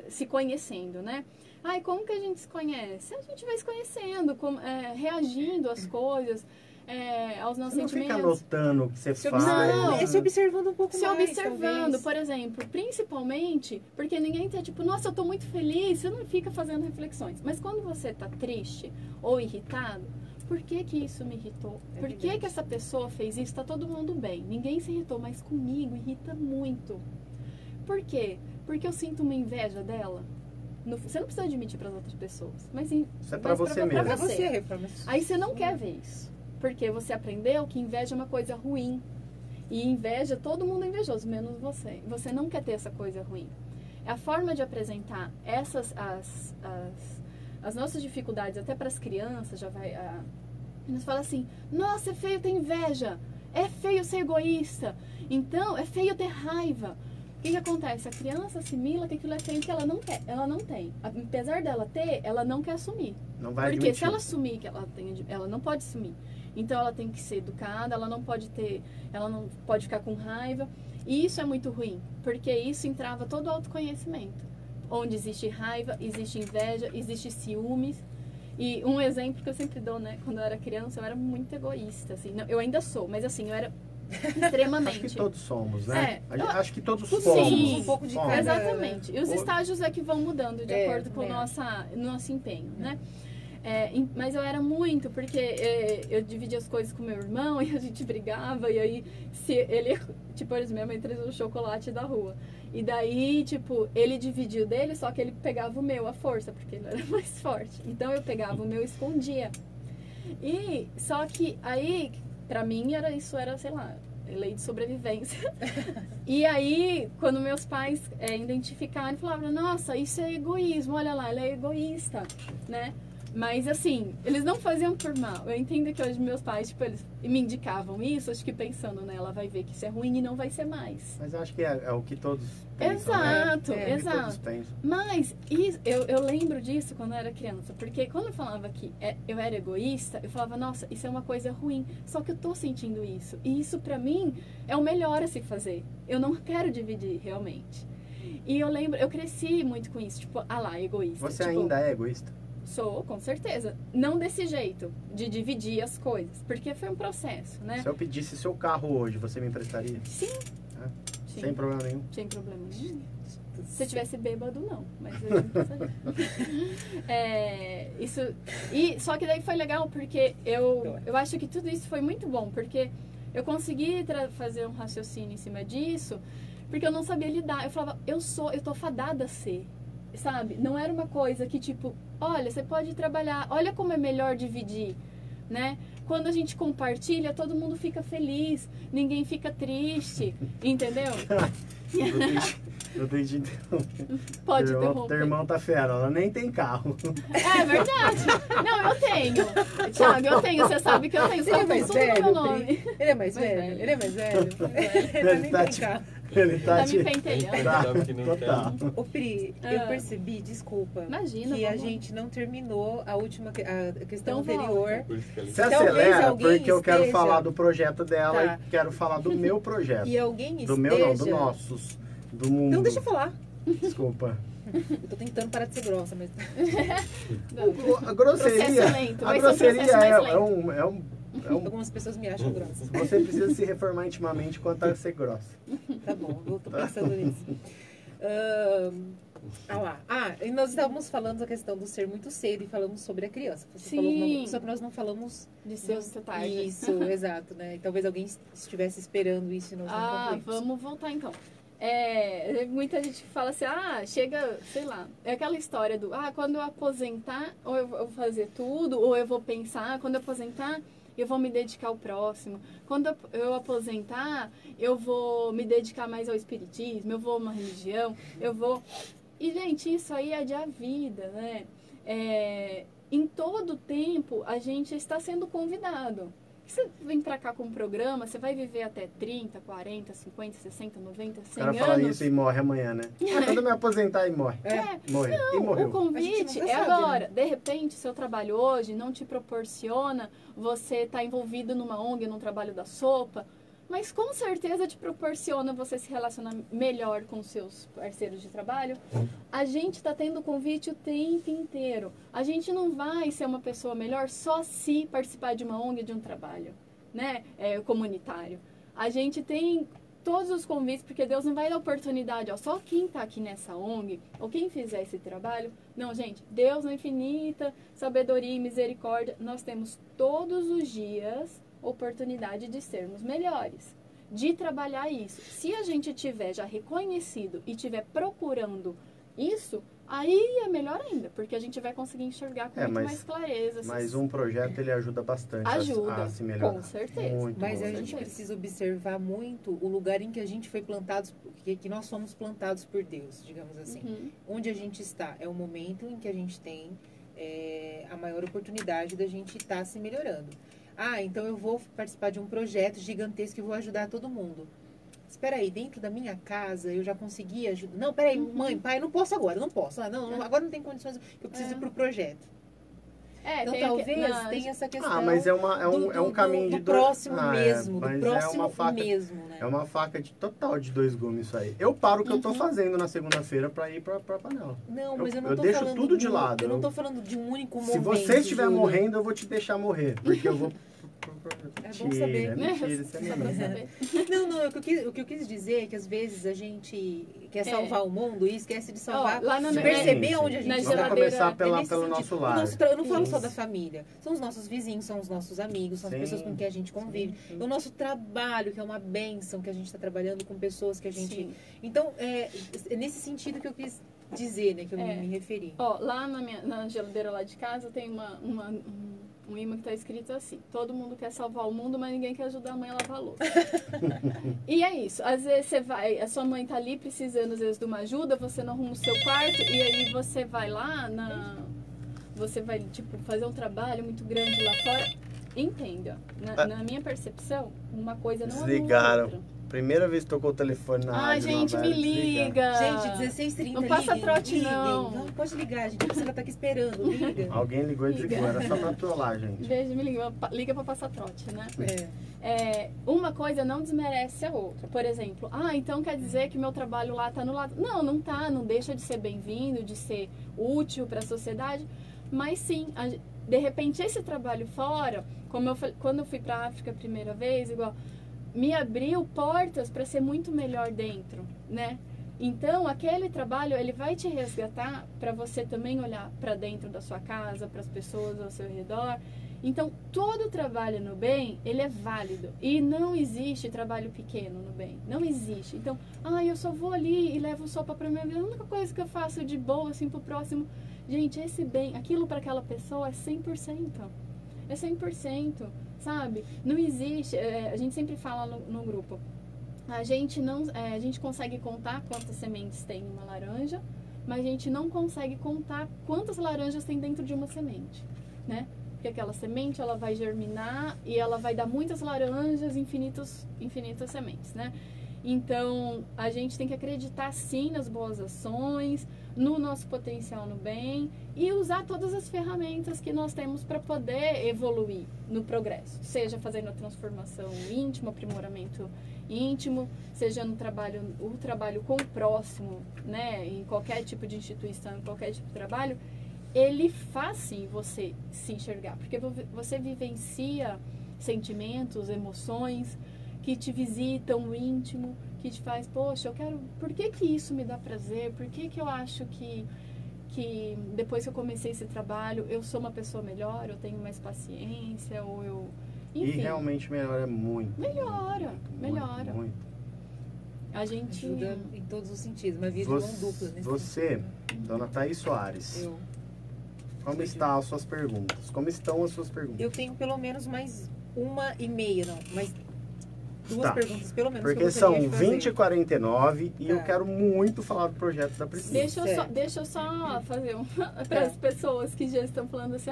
se conhecendo, né? Ai, como que a gente se conhece? A gente vai se conhecendo, reagindo às coisas, aos nossos Você não sentimentos. fica anotando o que você faz. Não. Se observando um pouco Se mais, observando, talvez. por exemplo, principalmente, porque ninguém tá tipo, nossa, eu tô muito feliz, você não fica fazendo reflexões. Mas quando você tá triste ou irritado, por que que isso me irritou? É Por que que essa pessoa fez isso? Tá todo mundo bem. Ninguém se irritou, mas comigo irrita muito. Por quê? Porque eu sinto uma inveja dela. Você não precisa admitir para as outras pessoas, mas Isso é pra você mesmo. Pra você, reforma. Aí você não quer ver isso. Porque você aprendeu que inveja é uma coisa ruim. E inveja, todo mundo é invejoso, menos você. Você não quer ter essa coisa ruim. A forma de apresentar as nossas dificuldades, até para as crianças, eles falam assim, nossa, é feio ter inveja, é feio ser egoísta, então é feio ter raiva. O que acontece? A criança assimila que aquilo é feio que ela não quer, ela não tem. Apesar dela ter, ela não quer assumir. Não vai Porque admitir. se ela assumir que ela tem, ela não pode assumir. Então ela tem que ser educada, ela não pode ficar com raiva. E isso é muito ruim, porque isso entrava todo o autoconhecimento. Onde existe raiva, existe inveja, existe ciúmes. E um exemplo que eu sempre dou, né? Quando eu era criança, eu era muito egoísta, assim. Não, eu ainda sou, mas assim, eu era extremamente. Acho que todos somos, né? Acho que todos Sim, somos. Um pouco de Somos. cada, exatamente. E os estágios é que vão mudando de acordo com o nosso empenho, né? Mas eu era muito, porque eu dividia as coisas com meu irmão e a gente brigava, e aí se ele, tipo, minha mãe trazia o chocolate da rua. E daí, tipo, ele dividia o dele, só que ele pegava o meu à força, porque ele era mais forte. Então eu pegava o meu e escondia. E só que aí, pra mim, isso era, sei lá, lei de sobrevivência. E aí, quando meus pais identificaram, falavam, nossa, isso é egoísmo, olha lá, ela é egoísta, né? Mas assim, eles não faziam por mal. Eu entendo que hoje meus pais, tipo, eles me indicavam isso, acho que pensando, né, ela vai ver que isso é ruim e não vai ser mais. Mas eu acho que é o que todos pensam, Exato, né? exato. Que todos pensam. Mas eu lembro disso quando eu era criança, porque quando eu falava que eu era egoísta, eu falava, nossa, isso é uma coisa ruim, só que eu tô sentindo isso. E isso pra mim é o melhor a se fazer. Eu não quero dividir, realmente. E eu lembro, eu cresci muito com isso, tipo, egoísta. Você tipo, ainda é egoísta? Sou, com certeza. Não desse jeito, de dividir as coisas, porque foi um processo, né? Se eu pedisse seu carro hoje, você me emprestaria? Sim. Sim. Sem problema nenhum? Sem problema nenhum. Se eu tivesse bêbado, não. Mas eu não precisaria. Só que daí foi legal, porque eu acho que tudo isso foi muito bom, porque eu consegui fazer um raciocínio em cima disso, porque eu não sabia lidar. Eu falava, eu tô fadada a ser. Sabe? Não era uma coisa que tipo, olha, você pode trabalhar, olha como é melhor dividir, né? Quando a gente compartilha, todo mundo fica feliz, ninguém fica triste, entendeu? Eu tenho de interromper. Pode interromper. Teu irmão tá fera, ela nem tem carro. É verdade. Não, eu tenho. Thiago, eu tenho, você sabe que eu tenho. Ele é mais tudo no velho, meu nome. Ele é mais velho? Ele é mais velho? Ele nem tem carro. Ele tá me pentelhando. Total. Ô Pri, eu percebi, desculpa, Imagina, que a gente não terminou a questão Então anterior. Você acelera, alguém porque eu quero esteja- falar do projeto dela Tá. e quero falar do meu projeto. E alguém Do esteja... meu não, do nossos. Do mundo. Então deixa eu falar. Desculpa. Eu tô tentando parar de ser grossa, mas... A grosseria, Processo lento, a vai ser um grosseria processo mais é lento. um... Algumas pessoas me acham grossa. Você precisa se reformar intimamente quanto a ser grossa. Tá bom, eu tô pensando nisso. E nós estávamos falando da questão do ser muito cedo e falamos sobre a criança. Você falou só que nós não falamos de ser tarde. Isso, exato, né? E talvez alguém estivesse esperando isso e nós não concluímos. Vamos voltar então. Muita gente fala assim, chega, sei lá, é aquela história do, quando eu aposentar, ou eu vou fazer tudo, ou eu vou pensar, quando eu aposentar, eu vou me dedicar ao próximo. Quando eu aposentar, eu vou me dedicar mais ao espiritismo, eu vou a uma religião, eu vou... E, gente, isso aí é a vida, né? Em todo tempo, a gente está sendo convidado. Você vem pra cá com um programa, você vai viver até 30, 40, 50, 60, 90, 100 anos. O cara fala isso e morre amanhã, né? Quando eu me aposentar e morre. Morre. Não, e morreu. O convite é agora. De repente, seu trabalho hoje não te proporciona você estar envolvido numa ONG, num trabalho da sopa, mas com certeza te proporciona você se relacionar melhor com seus parceiros de trabalho. A gente está tendo convite o tempo inteiro. A gente não vai ser uma pessoa melhor só se participar de uma ONG, de um trabalho, né, comunitário. A gente tem todos os convites, porque Deus não vai dar oportunidade, só quem está aqui nessa ONG, ou quem fizer esse trabalho. Não, gente, Deus na infinita sabedoria e misericórdia, nós temos todos os dias oportunidade de sermos melhores, de trabalhar isso. Se a gente tiver já reconhecido e tiver procurando isso, aí é melhor ainda, porque a gente vai conseguir enxergar com muito mais clareza. Mas um projeto, ele ajuda bastante a se melhorar. Com certeza. Mas a gente precisa observar muito o lugar em que a gente foi plantado, que nós fomos plantados por Deus, digamos assim. Onde a gente está é o momento em que a gente tem a maior oportunidade da gente estar se melhorando. Então eu vou participar de um projeto gigantesco e vou ajudar todo mundo. Espera aí, dentro da minha casa eu já consegui ajudar. Não, peraí, mãe, pai, não posso agora, não posso. Agora não tem condições, eu preciso ir pro projeto. Então talvez tenha essa questão. Mas é um caminho do próximo mesmo. Mas do próximo é uma faca, mesmo, né? É uma faca total de dois gumes isso aí. Eu paro o que eu tô fazendo na segunda-feira pra ir pra panela. Não, mas eu não tô deixo falando tudo de lado. Eu não tô falando de um único momento. Se você estiver morrendo, eu vou te deixar morrer. Porque eu vou... É bom saber. Mentira, isso é mentira. Não, o que eu quis dizer é que às vezes a gente quer salvar o mundo e esquece de salvar, perceber onde a gente está. Vamos começar pelo nosso lado. Eu não falo só da família, são os nossos vizinhos, são os nossos amigos, são as pessoas com quem a gente convive. O nosso trabalho, que é uma bênção, que a gente está trabalhando com pessoas que a gente... Então, é nesse sentido que eu quis dizer, né, que eu me referi. Lá na geladeira lá de casa tem um imã que está escrito assim: todo mundo quer salvar o mundo, mas ninguém quer ajudar a mãe a lavar a louça. E é isso. Às vezes você vai, a sua mãe tá ali precisando às vezes de uma ajuda, você não arruma o seu quarto e aí você vai lá você vai fazer um trabalho muito grande lá fora. Entenda, na minha percepção, uma coisa não Desligaram. anula a outra. Primeira vez que tocou o telefone na rádio. Gente, me liga. Gente, 16h30. Não passa trote, não. Não, pode ligar, gente. Você vai estar aqui esperando. Liga. Alguém ligou e desligou. Era só pra trollar, gente. Beijo, me liga. Liga pra passar trote, né? Uma coisa não desmerece a outra. Por exemplo, então quer dizer que meu trabalho lá tá anulado. Não, não tá. Não deixa de ser bem-vindo, de ser útil pra sociedade. Mas sim, de repente, esse trabalho fora, quando eu fui pra África a primeira vez, me abriu portas para ser muito melhor dentro, né? Então, aquele trabalho, ele vai te resgatar para você também olhar para dentro da sua casa, para as pessoas ao seu redor. Então, todo trabalho no bem, ele é válido. E não existe trabalho pequeno no bem. Não existe. Então, eu só vou ali e levo sopa para minha vida. A única coisa que eu faço de boa, assim, pro próximo... Gente, esse bem, aquilo para aquela pessoa é 100%. É 100%. Sabe? Não existe, a gente sempre fala no grupo, a gente consegue contar quantas sementes tem uma laranja, mas a gente não consegue contar quantas laranjas tem dentro de uma semente, né? Porque aquela semente, ela vai germinar e ela vai dar muitas laranjas, infinitas sementes, né? Então, a gente tem que acreditar sim nas boas ações, no nosso potencial no bem e usar todas as ferramentas que nós temos para poder evoluir no progresso. Seja fazendo a transformação íntima, aprimoramento íntimo, seja no trabalho, o trabalho com o próximo, né? Em qualquer tipo de instituição, em qualquer tipo de trabalho, ele faz sim você se enxergar, porque você vivencia sentimentos, emoções que te visitam o íntimo, que te faz, poxa, por que isso me dá prazer? Por que eu acho que depois que eu comecei esse trabalho, eu sou uma pessoa melhor, eu tenho mais paciência, ou eu... Enfim. E realmente melhora muito. Melhora. Muito. A gente... Ajuda em todos os sentidos, uma via de mão dupla. Você, dona Thaís Soares, como estão as suas perguntas? Como estão as suas perguntas? Eu tenho pelo menos mais 1,5, não, mais 2 perguntas, pelo menos. Porque são 20h49 e eu quero muito falar do projeto da Priscila. Deixa eu só fazer para as pessoas que já estão falando assim,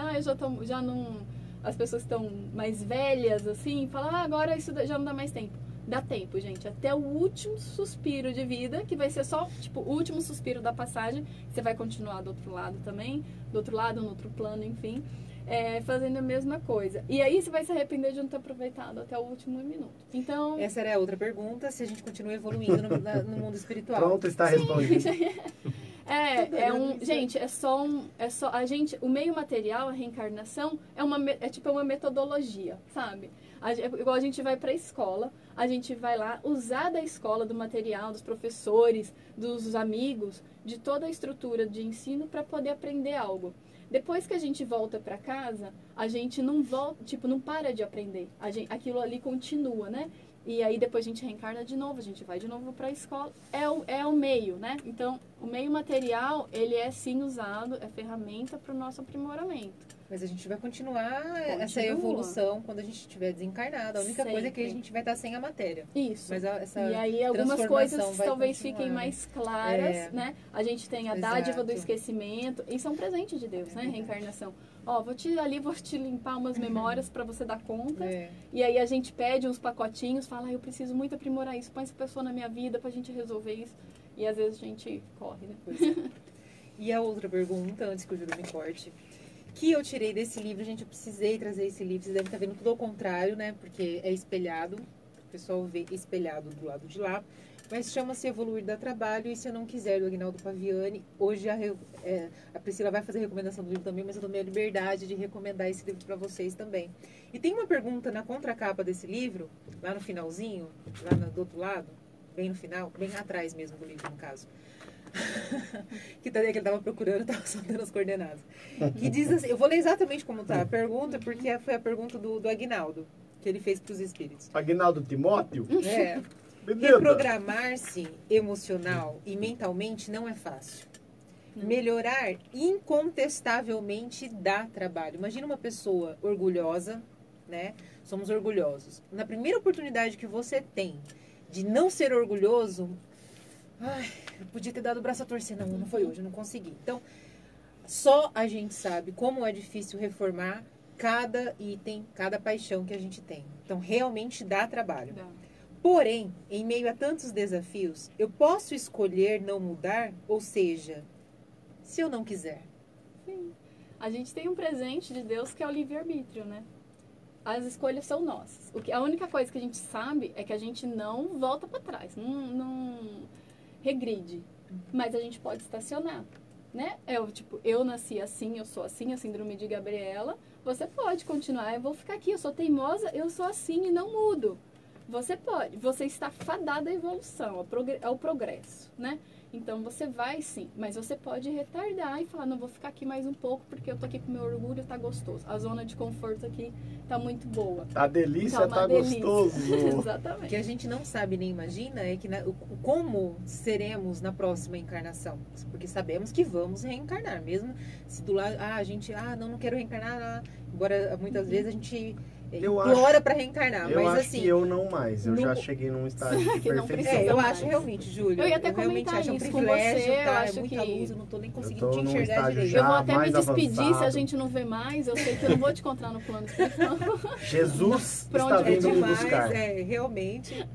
já não... As pessoas que estão mais velhas, assim, falam, agora isso já não dá mais tempo. Dá tempo, gente, até o último suspiro de vida, que vai ser só, tipo, o último suspiro da passagem, você vai continuar do outro lado também, do outro lado, no outro plano, enfim, fazendo a mesma coisa. E aí você vai se arrepender de não ter aproveitado até o último minuto. Então... Essa era a outra pergunta, se a gente continua evoluindo no mundo espiritual. Pronto, está respondido. Gente, o meio material, a reencarnação, é tipo uma metodologia, sabe? Igual a gente vai para a escola, a gente vai lá usar da escola, do material, dos professores, dos amigos, de toda a estrutura de ensino para poder aprender algo. Depois que a gente volta para casa, a gente não volta, tipo, não para de aprender. Aquilo ali continua, né? E aí depois a gente reencarna de novo, a gente vai de novo para a escola. É o meio, né? Então, o meio material, ele é sim usado, é ferramenta para o nosso aprimoramento. Mas a gente vai continuar essa evolução quando a gente estiver desencarnado. A única coisa é que a gente vai estar sem a matéria. Isso. Mas e aí algumas coisas talvez fiquem mais claras, né? A gente tem a dádiva do esquecimento. Isso é um presente de Deus, né? Reencarnação. Vou te limpar umas memórias para você dar conta. E aí a gente pede uns pacotinhos, fala, eu preciso muito aprimorar isso, põe essa pessoa na minha vida pra gente resolver isso. E às vezes a gente corre, né? E a outra pergunta, antes que o Júlio me corte, que eu tirei desse livro, gente, eu precisei trazer esse livro, vocês devem estar vendo tudo ao contrário, né? Porque é espelhado, o pessoal vê espelhado do lado de lá. Mas chama-se Evoluir Dá Trabalho, e se eu não quiser, do Aguinaldo Paviani. Hoje a Priscila vai fazer a recomendação do livro também, mas eu tomei a liberdade de recomendar esse livro para vocês também. E tem uma pergunta na contracapa desse livro, lá no finalzinho, do outro lado, bem no final, bem atrás mesmo do livro, no caso. Que ele estava procurando, estava soltando as coordenadas. Que diz assim, eu vou ler exatamente como está a pergunta, porque foi a pergunta do Aguinaldo, que ele fez para os espíritos. Aguinaldo Timóteo? Reprogramar-se emocional e mentalmente não é fácil. Melhorar incontestavelmente dá trabalho. Imagina uma pessoa orgulhosa, né? Somos orgulhosos. Na primeira oportunidade que você tem de não ser orgulhoso, eu podia ter dado o braço a torcer. Não foi hoje, eu não consegui. Então, só a gente sabe como é difícil reformar cada item, cada paixão que a gente tem. Então, realmente dá trabalho. Porém, em meio a tantos desafios, eu posso escolher não mudar, ou seja, se eu não quiser. Sim. A gente tem um presente de Deus que é o livre-arbítrio, né? As escolhas são nossas. A única coisa que a gente sabe é que a gente não volta para trás, não regride. Mas a gente pode estacionar, né? Eu nasci assim, eu sou assim, a síndrome de Gabriela. Você pode continuar, eu vou ficar aqui, eu sou teimosa, eu sou assim e não mudo. Você pode, você está fadada à evolução, ao progresso, né? Então você vai sim, mas você pode retardar e falar, não, vou ficar aqui mais um pouco porque eu tô aqui com meu orgulho, tá gostoso. A zona de conforto aqui tá muito boa. Tá delícia, tá gostoso. Exatamente. O que a gente não sabe nem imagina é que como seremos na próxima encarnação. Porque sabemos que vamos reencarnar, mesmo se do lado, a gente, não quero reencarnar, embora muitas vezes a gente implora para reencarnar, eu mas acho assim... que eu não mais, eu já cheguei num estágio de perfeição. Eu acho realmente, Júlio, eu ia até comentar isso com você, eu acho muita luz, eu não tô nem conseguindo te enxergar direito. Eu vou até me despedir avançado. Se a gente não vê mais, eu sei que eu não vou te encontrar no plano espiritual. Jesus está vindo me buscar. Realmente.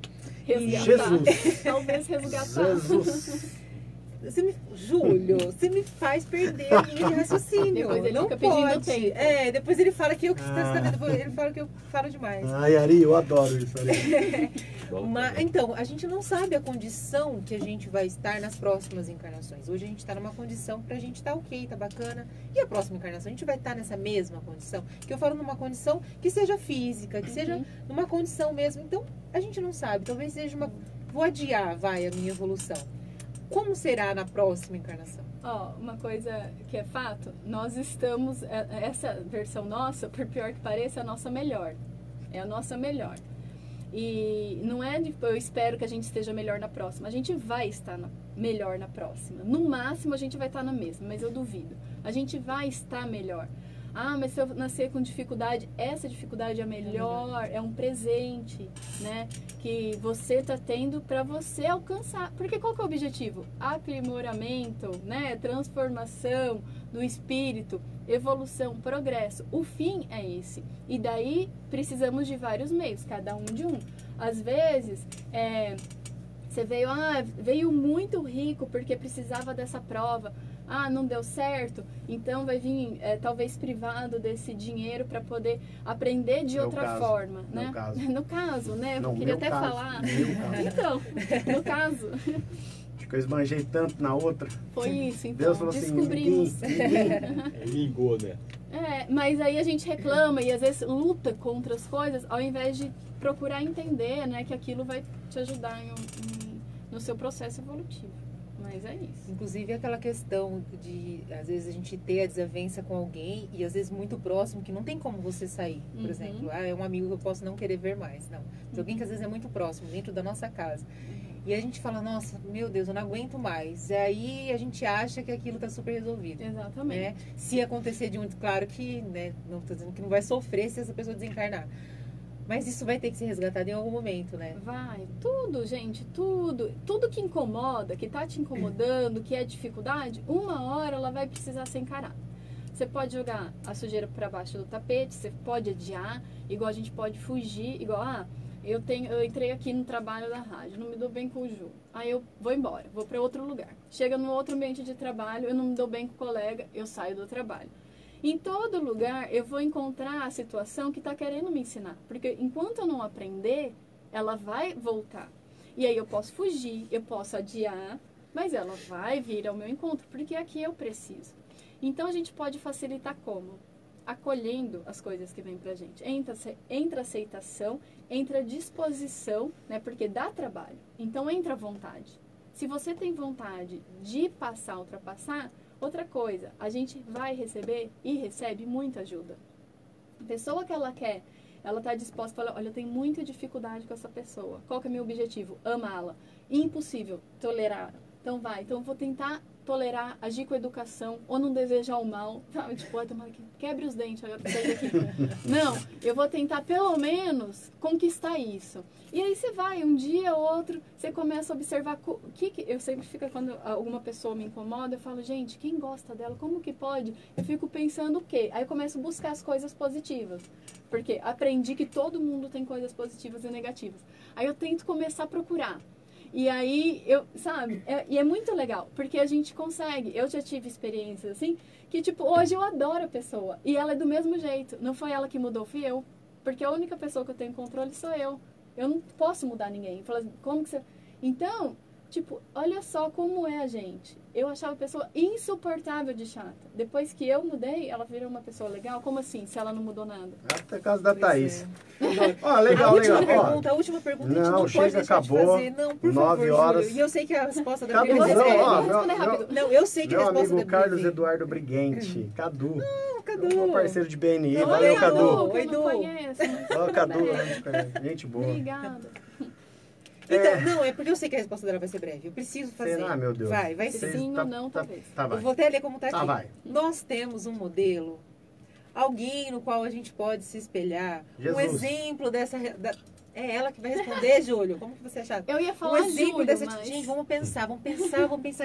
Jesus. Talvez resgatar. Jesus. Júlio, você me faz perder a linha de raciocínio. Depois ele não fica pedindo pode. tempo. Depois ele fala que eu ele fala que eu falo demais. Ai, Ari, eu adoro isso, Ari. Então, a gente não sabe a condição que a gente vai estar nas próximas encarnações. Hoje a gente está numa condição pra gente estar ok, tá bacana. E a próxima encarnação, a gente vai estar nessa mesma condição. Que eu falo numa condição que seja física, que seja numa condição mesmo. Então, a gente não sabe. Talvez seja vou adiar, a minha evolução. Como será na próxima encarnação? Uma coisa que é fato, nós estamos, essa versão nossa, por pior que pareça, é a nossa melhor. É a nossa melhor. E não é de, eu espero que a gente esteja melhor na próxima. A gente vai estar melhor na próxima. No máximo, a gente vai estar na mesma, mas eu duvido. A gente vai estar melhor. Mas se eu nascer com dificuldade, essa dificuldade é melhor, é um presente, né? Que você está tendo para você alcançar. Porque qual que é o objetivo? Aprimoramento, né? Transformação do espírito, evolução, progresso. O fim é esse. E daí precisamos de vários meios, cada um de um. Às vezes, você veio muito rico porque precisava dessa prova. Não deu certo, então vai vir talvez privado desse dinheiro para poder aprender de outra forma, né? No caso, né? Eu queria até falar. Então, no caso. Acho que eu esbanjei tanto na outra. Foi isso, então. Deus falou descobrimos. Ligou, né? Mas aí a gente reclama e às vezes luta contra as coisas, ao invés de procurar entender, né, que aquilo vai te ajudar no seu processo evolutivo. Mas é isso. Inclusive aquela questão de, às vezes, a gente ter a desavença com alguém e às vezes muito próximo, que não tem como você sair. Por exemplo, é um amigo que eu posso não querer ver mais. Não. Mas alguém que às vezes é muito próximo, dentro da nossa casa. E a gente fala, nossa, meu Deus, eu não aguento mais. E aí a gente acha que aquilo está super resolvido. Exatamente. Né? Se acontecer claro que, né, não estou dizendo que não vai sofrer se essa pessoa desencarnar. Mas isso vai ter que ser resgatado em algum momento, né? Vai. Tudo, gente, tudo. Tudo que incomoda, que tá te incomodando, que é dificuldade, uma hora ela vai precisar ser encarada. Você pode jogar a sujeira para baixo do tapete, você pode adiar, igual a gente pode fugir, igual, eu entrei aqui no trabalho da rádio, não me dou bem com o Ju. Aí eu vou embora, vou para outro lugar. Chega no outro ambiente de trabalho, eu não me dou bem com o colega, eu saio do trabalho. Em todo lugar, eu vou encontrar a situação que está querendo me ensinar. Porque enquanto eu não aprender, ela vai voltar. E aí eu posso fugir, eu posso adiar, mas ela vai vir ao meu encontro, porque aqui eu preciso. Então, a gente pode facilitar como? Acolhendo as coisas que vêm pra gente. Entra aceitação, entra disposição, né? Porque dá trabalho. Então, entra vontade. Se você tem vontade de ultrapassar, outra coisa, a gente vai receber e recebe muita ajuda. A pessoa que ela quer, ela está disposta a falar, olha, eu tenho muita dificuldade com essa pessoa. Qual que é o meu objetivo? Amá-la. Impossível tolerar. Então eu vou tentar tolerar, agir com educação, ou não desejar o mal. Tipo, tomara que quebre os dentes. Não, eu vou tentar pelo menos conquistar isso. E aí você vai, um dia ou outro, você começa a observar eu sempre fico, quando alguma pessoa me incomoda, eu falo, gente, quem gosta dela, como que pode? Eu fico pensando o quê? Aí eu começo a buscar as coisas positivas. Porque aprendi que todo mundo tem coisas positivas e negativas. Aí eu tento começar a procurar. E aí, e é muito legal, porque a gente consegue, eu já tive experiências assim, que tipo, hoje eu adoro a pessoa, e ela é do mesmo jeito, não foi ela que mudou, fui eu, porque a única pessoa que eu tenho controle sou eu não posso mudar ninguém. Fala, como que você... Então, tipo, olha só como é a gente. Eu achava a pessoa insuportável de chata. Depois que eu mudei, ela virou uma pessoa legal. Como assim, se ela não mudou nada? Até caso da Thaís. Legal. A última pergunta a gente não chega, pode deixar acabou, de fazer. Não, por 9 favor, horas. Júlio. E eu sei que a resposta da Cadu, Não, eu sei que a resposta meu amigo da Carlos Eduardo Briguente. Cadu. Cadu. Meu parceiro de BNI. Oi, Valeu, Cadu. Oi, Edu. Cadu, gente boa. Obrigada. Então, não, é porque eu sei que a resposta dela vai ser breve. Eu preciso fazer. Será, meu Deus? Vai ser. Sim ou não, talvez. Tá, vai. Eu vou até ler como tá aqui. Tá, vai. Nós temos um modelo, alguém no qual a gente pode se espelhar. Jesus. Um exemplo dessa... É ela que vai responder, Júlio. Como que você acha? Eu ia falar um exemplo Júlio, dessa mas... Gente, vamos pensar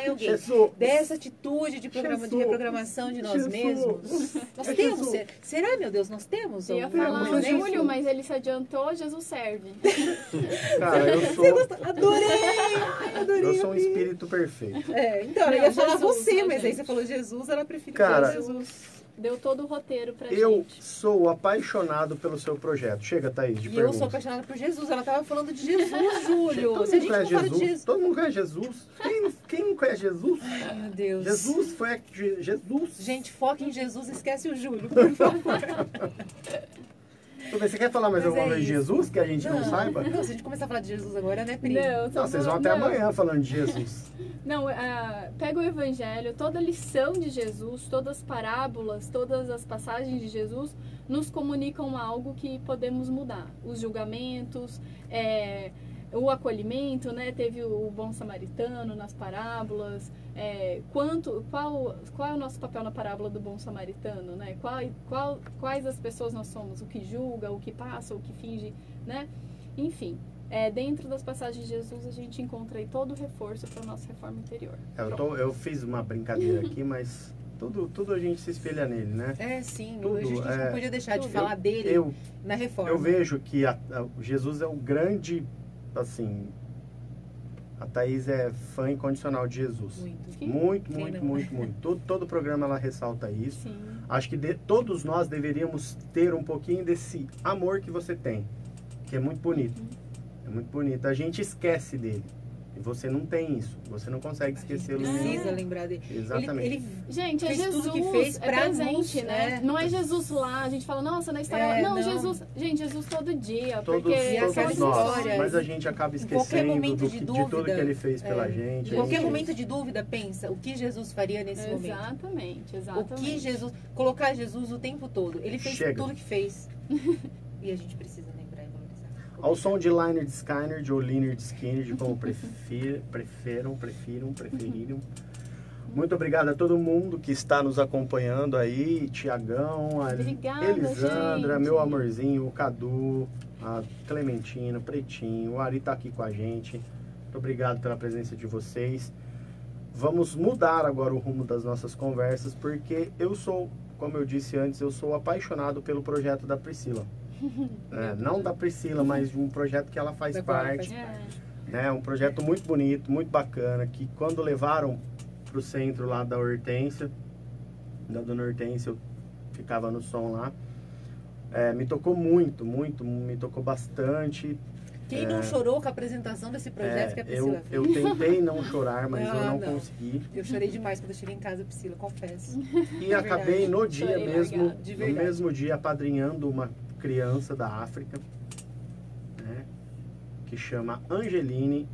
em alguém. Jesus. Dessa atitude de reprogramação de nós mesmos. Nós temos. Será, meu Deus, nós temos? Eu ia falar Júlio, mas ele se adiantou, Jesus serve. Cara, eu sou... Adorei. Eu sou um espírito perfeito. Então, eu ia falar Jesus, você, mas gente. aí você falou Jesus, ela preferiu Cara, falar Jesus. Deu todo o roteiro pra Eu gente. sou apaixonado pelo seu projeto. Chega, Thaís, de E perguntas. eu sou apaixonada por Jesus. Ela tava falando de Jesus, Júlio. Todo Se a mundo gente não conhece fala de Jesus. Jesus... Todo mundo conhece Jesus. Quem não conhece Jesus? Meu Deus. Jesus foi Jesus. Gente, foca em Jesus, esquece o Júlio, por favor. Você quer falar mais Mas alguma é vez de isso. Jesus que a gente não saiba? Não, se a gente começar a falar de Jesus agora, né, Pri? Não, Não, vocês vão até amanhã falando de Jesus. Não, pega o Evangelho, toda a lição de Jesus, todas as parábolas, todas as passagens de Jesus nos comunicam algo que podemos mudar. Os julgamentos, o acolhimento, né? Teve o bom samaritano nas parábolas. Qual é o nosso papel na parábola do bom samaritano, né? Quais as pessoas nós somos? O que julga, o que passa, o que finge, né? Enfim. Dentro das passagens de Jesus a gente encontra aí todo o reforço para a nossa reforma interior. Eu fiz uma brincadeira aqui, mas tudo a gente se espelha nele, né? Sim. Tudo, A gente não podia deixar de falar dele na reforma. Eu vejo que Jesus é o grande, assim, a Thaís é fã incondicional de Jesus. Muito. Todo programa ela ressalta isso. Sim. Acho que todos nós deveríamos ter um pouquinho desse amor que você tem, que é muito bonito. É muito bonito. A gente esquece dele. E você não tem isso. Você não consegue esquecê-lo. Precisa lembrar dele. Exatamente. Gente, fez Jesus tudo que fez pra presente, nos, né? Não é Jesus lá, a gente fala, nossa, na história... não, Jesus... Gente, Jesus todo dia. Todos aquela nós. história, Mas a gente acaba em qualquer esquecendo momento de de tudo dúvida, que ele fez pela gente. Em qualquer momento de dúvida, pensa o que Jesus faria nesse momento. Exatamente. O que Jesus... Colocar Jesus o tempo todo. Ele fez tudo que fez. E a gente precisa lembrar e valorizar. Ao som de Lynyrd Skynyrd ou Lynyrd Skynyrd, como prefiram. Muito obrigado a todo mundo que está nos acompanhando aí, Tiagão, a Elisandra, gente. meu amorzinho, o Cadu, a Clementina, o Pretinho, o Ari tá aqui com a gente. Muito obrigado pela presença de vocês. Vamos mudar agora o rumo das nossas conversas, porque eu sou, como eu disse antes, eu sou apaixonado pelo projeto da Priscila. Não da Priscila, mas de um projeto que ela faz parte. É um projeto muito bonito, muito bacana, que quando levaram para o centro lá da Hortência, da Dona Hortência, eu ficava no som lá, me tocou muito, me tocou bastante. Quem não chorou com a apresentação desse projeto que a Priscila fez? Eu tentei não chorar, mas eu não consegui. Eu chorei demais quando eu cheguei em casa, Priscila, confesso. E acabei no dia mesmo, no mesmo dia, apadrinhando uma criança da África, né, que chama Angeline,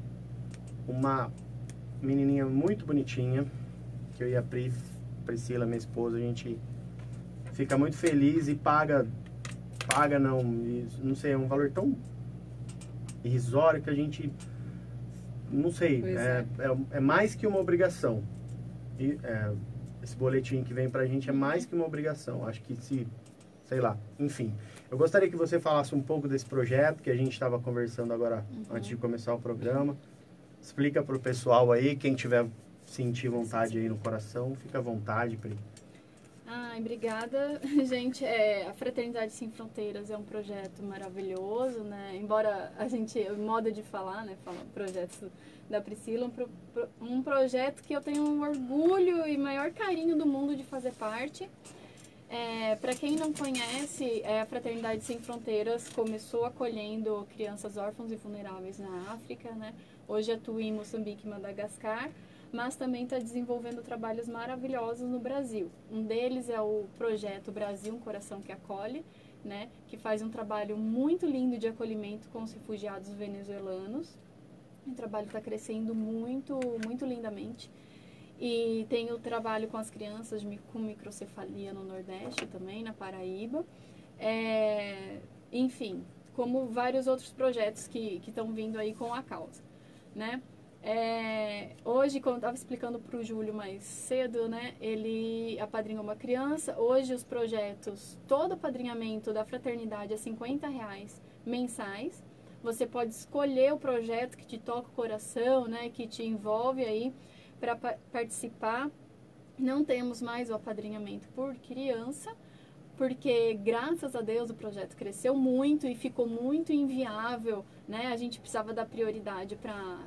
uma menininha muito bonitinha, que eu e a Priscila, minha esposa, a gente fica muito feliz e não sei, é um valor tão irrisório que a gente, não sei, é mais que uma obrigação. E, esse boletim que vem pra gente é mais que uma obrigação. Acho que sei lá, enfim. Eu gostaria que você falasse um pouco desse projeto que a gente estava conversando agora antes de começar o programa. Explica pro pessoal aí, quem tiver sentir vontade aí no coração, fica à vontade, Pri. Obrigada, gente. A Fraternidade Sem Fronteiras é um projeto maravilhoso, né? Embora a gente, modo de falar, né? Fala projetos da Priscila, um projeto que eu tenho um orgulho e maior carinho do mundo de fazer parte. Para quem não conhece, a Fraternidade Sem Fronteiras começou acolhendo crianças órfãos e vulneráveis na África, né? Hoje atua em Moçambique e Madagascar, mas também está desenvolvendo trabalhos maravilhosos no Brasil. Um deles é o projeto Brasil, um Coração que Acolhe, né? Que faz um trabalho muito lindo de acolhimento com os refugiados venezuelanos. O trabalho está crescendo muito, muito lindamente. E tem o trabalho com as crianças com microcefalia no Nordeste também, na Paraíba. Enfim, como vários outros projetos que estão vindo aí com a causa, né? Hoje, como eu estava explicando para o Júlio mais cedo, né? Ele apadrinhou uma criança. Hoje os projetos, todo o apadrinhamento da fraternidade é R$50 mensais. Você pode escolher o projeto que te toca o coração, né? Que te envolve aí para participar. Não temos mais o apadrinhamento por criança, porque graças a Deus o projeto cresceu muito e ficou muito inviável, né? A gente precisava dar prioridade para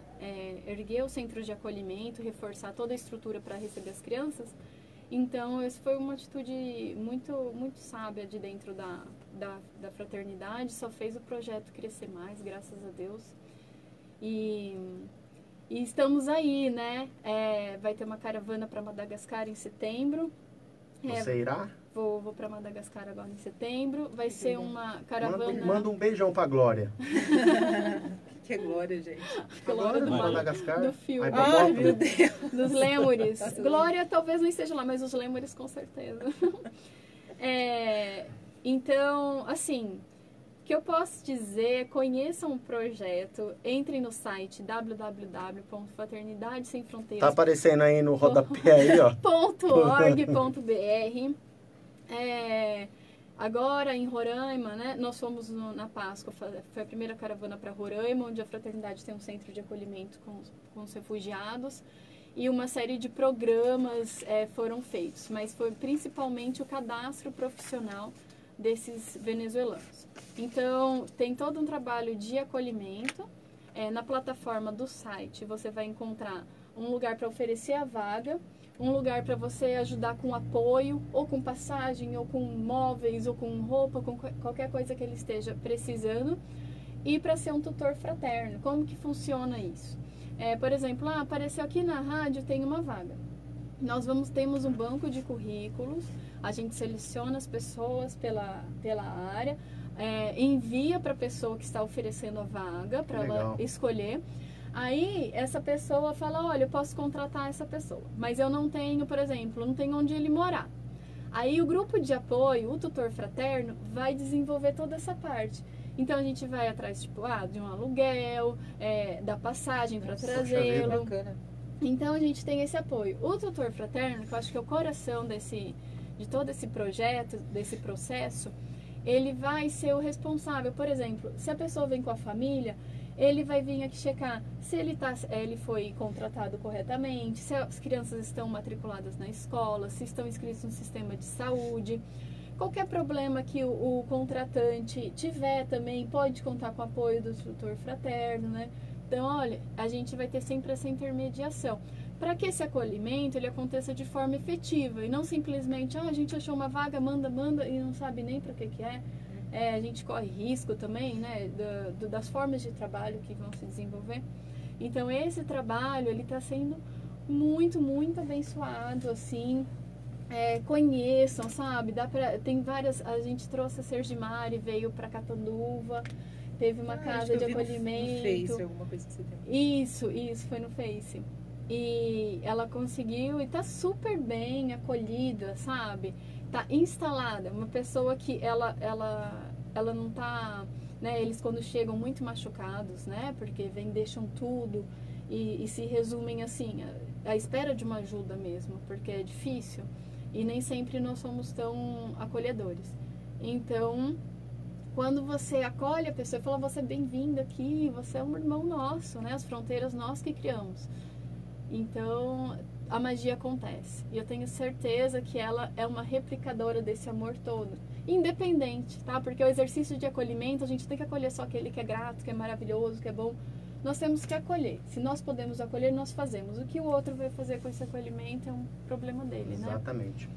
erguer o centro de acolhimento, reforçar toda a estrutura para receber as crianças. Então, essa foi uma atitude muito, muito sábia de dentro da fraternidade, só fez o projeto crescer mais, graças a Deus. E estamos aí, né? Vai ter uma caravana para Madagascar em setembro. Você irá? Vou para Madagascar agora em setembro. Vai ser uma caravana... Manda um beijão pra Glória. Que é Glória, gente. Glória do Madagascar? do filme. Ai, meu Deus. Dos lêmures. Glória talvez não esteja lá, mas os lêmures com certeza. Então, assim, o que eu posso dizer, conheçam o projeto, entrem no site www.fraternidadesemfronteiras.org.br. Tá aparecendo aí no rodapé aí, ó. Agora em Roraima, né, nós fomos na Páscoa, foi a primeira caravana para Roraima, onde a Fraternidade tem um centro de acolhimento com os refugiados, e uma série de programas foram feitos, mas foi principalmente o cadastro profissional desses venezuelanos. Então, tem todo um trabalho de acolhimento. Na plataforma do site, você vai encontrar um lugar para oferecer a vaga, um lugar para você ajudar com apoio, ou com passagem, ou com móveis, ou com roupa, com qualquer coisa que ele esteja precisando, e para ser um tutor fraterno. Como que funciona isso? Por exemplo, apareceu aqui na rádio, tem uma vaga. Nós temos um banco de currículos, a gente seleciona as pessoas pela área, envia para a pessoa que está oferecendo a vaga, para ela escolher. Aí, essa pessoa fala, olha, eu posso contratar essa pessoa, mas eu não tenho, por exemplo, não tenho onde ele morar. Aí, o grupo de apoio, o tutor fraterno, vai desenvolver toda essa parte. Então, a gente vai atrás, tipo, de um aluguel, da passagem para trazê-lo. Então, a gente tem esse apoio. O tutor fraterno, que eu acho que é o coração de todo esse projeto, desse processo, ele vai ser o responsável. Por exemplo, se a pessoa vem com a família, ele vai vir aqui checar se ele foi contratado corretamente, se as crianças estão matriculadas na escola, se estão inscritos no sistema de saúde. Qualquer problema que o contratante tiver também, pode contar com o apoio do tutor fraterno, né? Então, olha, a gente vai ter sempre essa intermediação, para que esse acolhimento ele aconteça de forma efetiva e não simplesmente, a gente achou uma vaga, manda e não sabe nem para que é. A gente corre risco também, né, das formas de trabalho que vão se desenvolver. Então, esse trabalho, ele está sendo muito, muito abençoado, assim. Conheçam, sabe? Tem várias, a gente trouxe a Sergimari, veio para Catanduva, teve uma casa de acolhimento. No Face, alguma coisa que você tem. Isso, foi no Face. E ela conseguiu e tá super bem acolhida, sabe? Tá instalada, uma pessoa que ela não tá, né? Eles quando chegam muito machucados, né? Porque deixam tudo e se resumem assim, à espera de uma ajuda mesmo, porque é difícil e nem sempre nós somos tão acolhedores. Então, quando você acolhe a pessoa e fala, você é bem-vindo aqui, você é um irmão nosso, né? As fronteiras nós que criamos. Então, a magia acontece. E eu tenho certeza que ela é uma replicadora desse amor todo. Independente, tá? Porque o exercício de acolhimento, a gente tem que acolher só aquele que é grato, que é maravilhoso, que é bom. Nós temos que acolher. Se nós podemos acolher, nós fazemos. O que o outro vai fazer com esse acolhimento é um problema dele, né? Exatamente.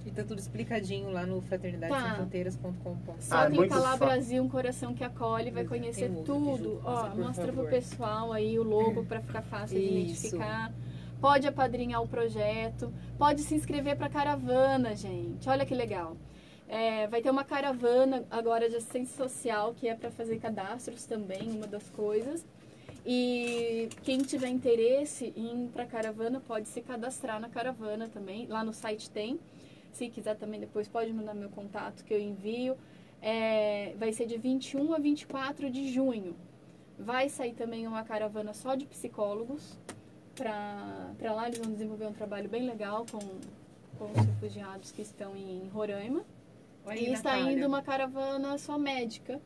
E tá tudo explicadinho lá no fraternidadesemfronteiras.com.br. Só clicar lá, Brasil, um coração que acolhe, vai conhecer tudo. Mostra pro pessoal aí o logo para ficar fácil de identificar. Pode apadrinhar o projeto, pode se inscrever para caravana, gente. Olha que legal. Vai ter uma caravana agora de assistência social, que é para fazer cadastros também, uma das coisas. E quem tiver interesse em ir para a caravana pode se cadastrar na caravana também. Lá no site tem. Se quiser também depois pode mandar meu contato que eu envio. Vai ser de 21 a 24 de junho. Vai sair também uma caravana só de psicólogos. Para lá eles vão desenvolver um trabalho bem legal com os refugiados que estão em Roraima. E está indo uma caravana só médica,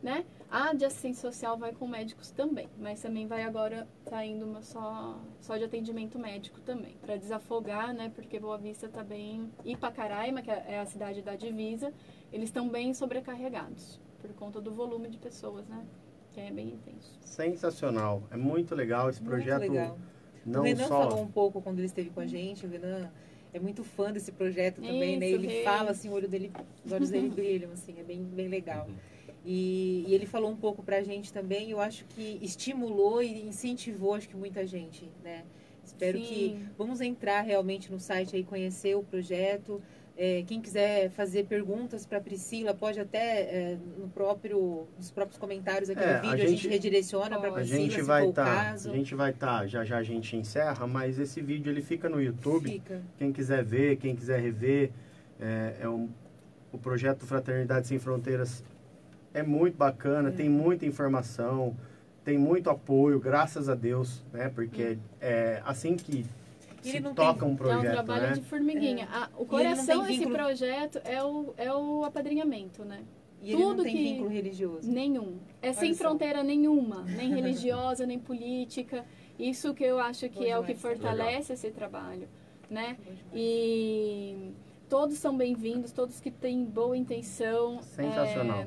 né? A de assistência social vai com médicos também, mas também vai agora, tá indo uma só de atendimento médico também, para desafogar, né? Porque Boa Vista tá bem... E Pacaraima, que é a cidade da divisa, eles estão bem sobrecarregados, por conta do volume de pessoas, né? Que é bem intenso. Sensacional, é muito legal esse projeto. Muito legal. Não o Renan só... falou um pouco quando ele esteve com a gente, o Renan é muito fã desse projeto também, né? Ele fala assim, os olhos dele brilham, assim, é bem, bem legal. E ele falou um pouco pra gente também, eu acho que estimulou e incentivou, acho que muita gente, né? Espero que... Vamos entrar realmente no site aí, conhecer o projeto, Quem quiser fazer perguntas para Priscila, pode até nos próprios comentários aqui do vídeo, a gente redireciona para Priscila, se for o caso. A gente vai estar, já a gente encerra, mas esse vídeo ele fica no YouTube. Fica. Quem quiser ver, quem quiser rever, o projeto Fraternidade Sem Fronteiras é muito bacana, tem muita informação, tem muito apoio, graças a Deus, né? Porque é assim que se toca um projeto, é um trabalho, né? de formiguinha. O coração desse projeto é o apadrinhamento, né? E ele não tem vínculo religioso? Nenhum. Sem fronteira nenhuma, nem religiosa, nem política. Isso que eu acho que é o que fortalece esse trabalho, né? E todos são bem-vindos, todos que têm boa intenção. Sensacional.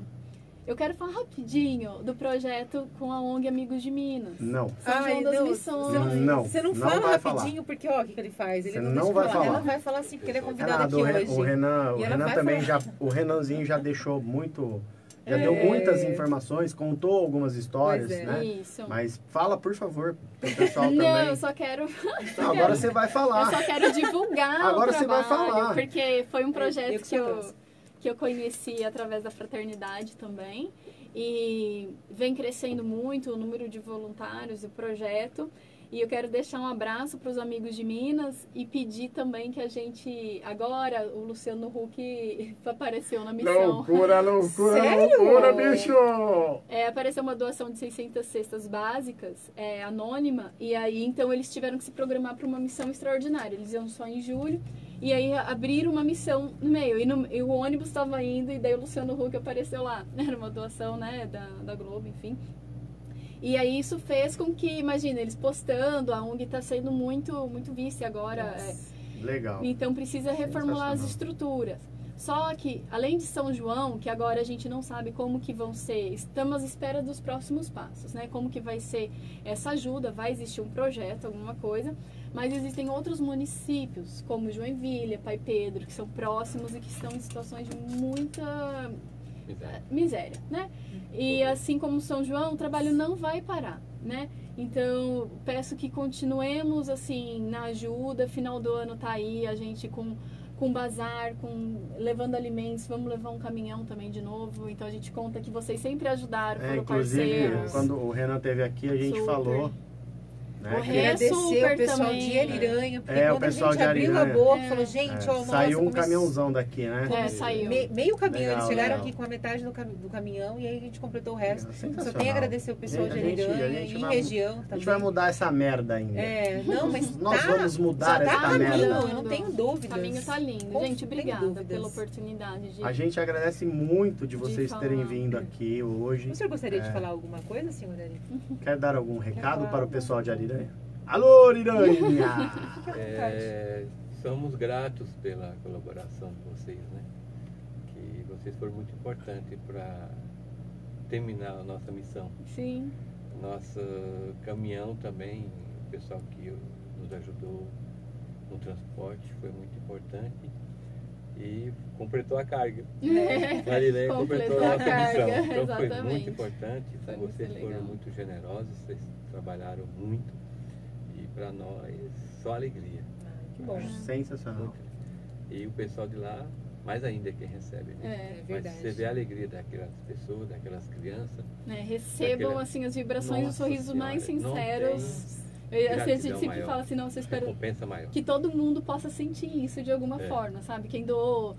Eu quero falar rapidinho do projeto com a ONG Amigos de Minas. Não. São João das Missões. Não. Você não fala rapidinho, porque ó, o que ele faz? Ele não vai falar. Ela vai falar sim, porque ele é convidado aqui hoje. O Renan também o Renanzinho já deixou muito... Já deu muitas informações, contou algumas histórias, né? Isso. Mas fala, por favor, pro pessoal também. Não, eu só quero... Não, agora você vai falar. Eu só quero divulgar agora o trabalho, você vai falar. Porque foi um projeto que eu conheci através da fraternidade também. E vem crescendo muito o número de voluntários do projeto. E eu quero deixar um abraço para os amigos de Minas e pedir também que a gente... Agora, o Luciano Huck apareceu na missão. Loucura, Sério? loucura, bicho! Apareceu uma doação de 600 cestas básicas, anônima. E aí, então, eles tiveram que se programar para uma missão extraordinária. Eles iam só em julho. E aí, abriram uma missão no meio. E o ônibus estava indo e daí o Luciano Huck apareceu lá. Era uma doação, né, da Globo, enfim. E aí isso fez com que, imagina, eles postando, a ONG está sendo muito, muito vista agora. Legal. Então precisa reformular as estruturas. Só que, além de São João, que agora a gente não sabe como que vão ser, estamos à espera dos próximos passos, né? Como que vai ser essa ajuda, vai existir um projeto, alguma coisa, mas existem outros municípios, como Joinville, Pai Pedro, que são próximos e que estão em situações de muita miséria, né? E assim como São João, o trabalho não vai parar, né? Então, peço que continuemos assim na ajuda. Final do ano tá aí, a gente com bazar, levando alimentos, vamos levar um caminhão também de novo. Então a gente conta que vocês sempre ajudaram, foram parceiros. Quando o Renan esteve aqui, a gente falou. Né? Agradecer o pessoal também, de Ariranha, porque quando o pessoal a gente abriu a boca, falou, gente, ó, saiu um caminhãozão daqui, né? Saiu. Meio caminhão, legal, eles chegaram legal. aqui com a metade do caminhão e aí a gente completou o resto. Só Sensacional. tenho a agradecer o pessoal de Ariranha e região também. A gente vai mudar essa merda ainda. Não, mas nós vamos mudar essa merda. Eu não tenho dúvidas. O caminho tá lindo. Gente, obrigada pela oportunidade de... A gente agradece muito de vocês terem vindo aqui hoje. O senhor gostaria de falar alguma coisa, senhor Ari? Quer dar algum recado para o pessoal de Ariranha? Alô, Ariranha! Somos gratos pela colaboração de vocês, né? Que vocês foram muito importantes para terminar a nossa missão. Sim. Nosso caminhão também, o pessoal que nos ajudou no transporte foi muito importante e completou a carga. A Ariranha completou a nossa missão. Então exatamente. foi muito importante, vocês foram legal. muito generosos, vocês trabalharam muito. Para nós, só alegria. Que bom. Sensacional. Muito. E o pessoal de lá, mais ainda quem recebe. Né? É verdade. Mas você vê a alegria daquelas pessoas, daquelas crianças. Recebam assim as vibrações, os sorrisos mais sinceros. A gente sempre fala assim, não, você espera que todo mundo possa sentir isso de alguma forma, sabe? Quem doou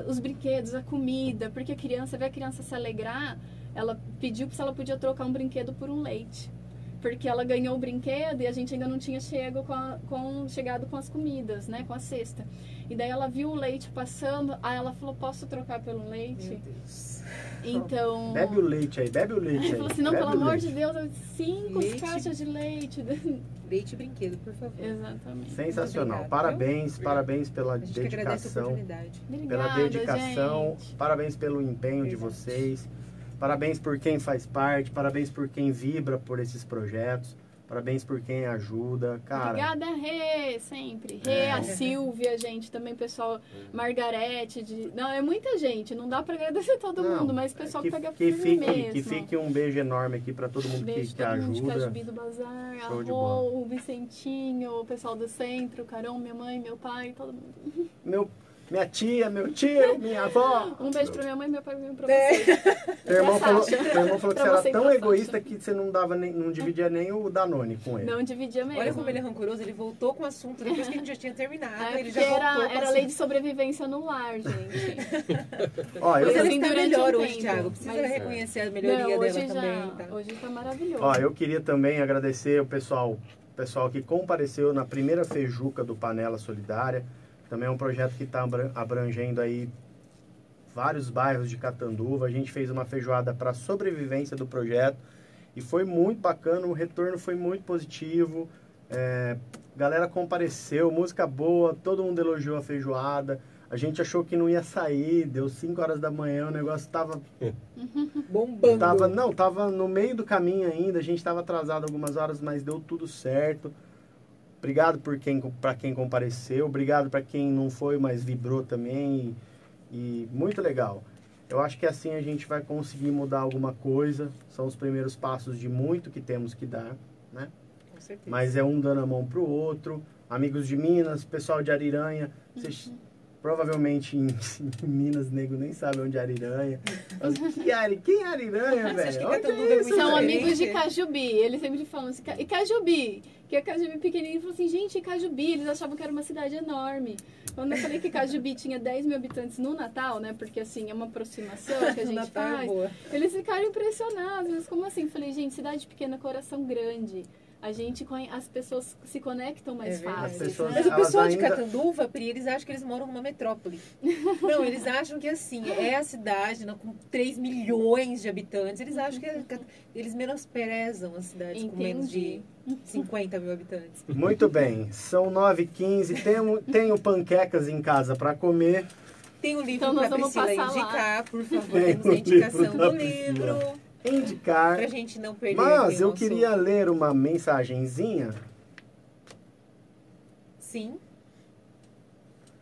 os brinquedos, a comida, porque a criança, vê a criança se alegrar, ela pediu se ela podia trocar um brinquedo por um leite. Porque ela ganhou o brinquedo e a gente ainda não tinha chegado com as comidas, né? Com a cesta. E daí ela viu o leite passando, aí ela falou, posso trocar pelo leite? Meu Deus. Então... Bebe o leite aí, bebe o leite aí. Ela falou assim, não, pelo amor de Deus, 5 leite. Caixas de leite. Leite e brinquedo, por favor. Exatamente. Sensacional. Obrigado. Parabéns pela A gente agradece a dedicação. oportunidade. Pela dedicação, gente. parabéns pelo empenho de Verdade. vocês. Parabéns por quem faz parte, parabéns por quem vibra por esses projetos, parabéns por quem ajuda, cara. Obrigada, Rê, sempre. Rê, a Silvia, gente, também o pessoal, Margarete, não, é muita gente, não dá pra agradecer todo mundo, mas o pessoal que pega firme mesmo. Que fique um beijo enorme aqui pra todo mundo beijo que todo mundo de ajuda. Cajubi do Bazar, a Show de Rô, bola. o Vicentinho, o pessoal do centro, o Carão, minha mãe, meu pai, todo mundo. minha tia, meu tio, minha avó. Um beijo pra minha mãe e meu pai pra você. Teu irmão falou que Pra você era você e tão pra egoísta Sasha. que você não dividia nem o Danone com ele. Não dividia mesmo. Olha como ele é rancoroso, ele voltou com o assunto depois que a gente já tinha terminado. Ele Porque já voltou com o era assunto. lei de sobrevivência no lar, gente. Ó, eu, Mas ele assim, está durante melhor um hoje, tempo, Thiago. Precisa mas- reconhecer a melhoria Não, dela hoje também. Tá? hoje tá maravilhoso. ó, eu queria também agradecer o pessoal que compareceu na primeira feijuca do Panela Solidária. Também é um projeto que está abrangendo aí vários bairros de Catanduva. A gente fez uma feijoada para sobrevivência do projeto e foi muito bacana, o retorno foi muito positivo. Galera compareceu, música boa, todo mundo elogiou a feijoada. A gente achou que não ia sair, deu 5 horas da manhã, o negócio tava Bombando. tava no meio do caminho ainda, a gente estava atrasado algumas horas, mas deu tudo certo. Obrigado para quem compareceu, obrigado para quem não foi, mas vibrou também. E muito legal. Eu acho que assim a gente vai conseguir mudar alguma coisa. São os primeiros passos de muito que temos que dar, né? Com certeza. Mas é um dando a mão pro outro. Amigos de Minas, pessoal de Ariranha. Vocês, provavelmente em Minas, nego nem sabe onde é Ariranha. Mas, quem é Ariranha, Você acha velho? que Onde Catanduva é é isso, muito São velho? amigos de Cajubi. Eles sempre falam assim, e Cajubi? Que é Cajubi pequenininho. Falou assim, gente, Cajubi. Eles achavam que era uma cidade enorme. Quando eu falei que Cajubi tinha 10 mil habitantes no Natal, né? Porque assim, é uma aproximação que a gente Natal é faz. boa. Eles ficaram impressionados. Mas como assim? Falei, gente, cidade pequena, coração grande. As pessoas se conectam mais É verdade. fácil. As pessoas- Mas o Elas pessoal de ainda- Catanduva, Pri, eles acham que eles moram numa metrópole. Não, eles acham que assim, é a cidade com 3 milhões de habitantes. Eles acham que eles menosprezam a cidade com menos de 50 mil habitantes. Muito bem, são 9h15, tenho panquecas em casa para comer. Tem um livro Então nós pra vamos Priscila passar lá. indicar, por favor. Tem Temos a um indicação livro da do livro. Indicar. Pra gente não perder. Mas aqui o eu nosso- queria ler uma mensagenzinha. Sim.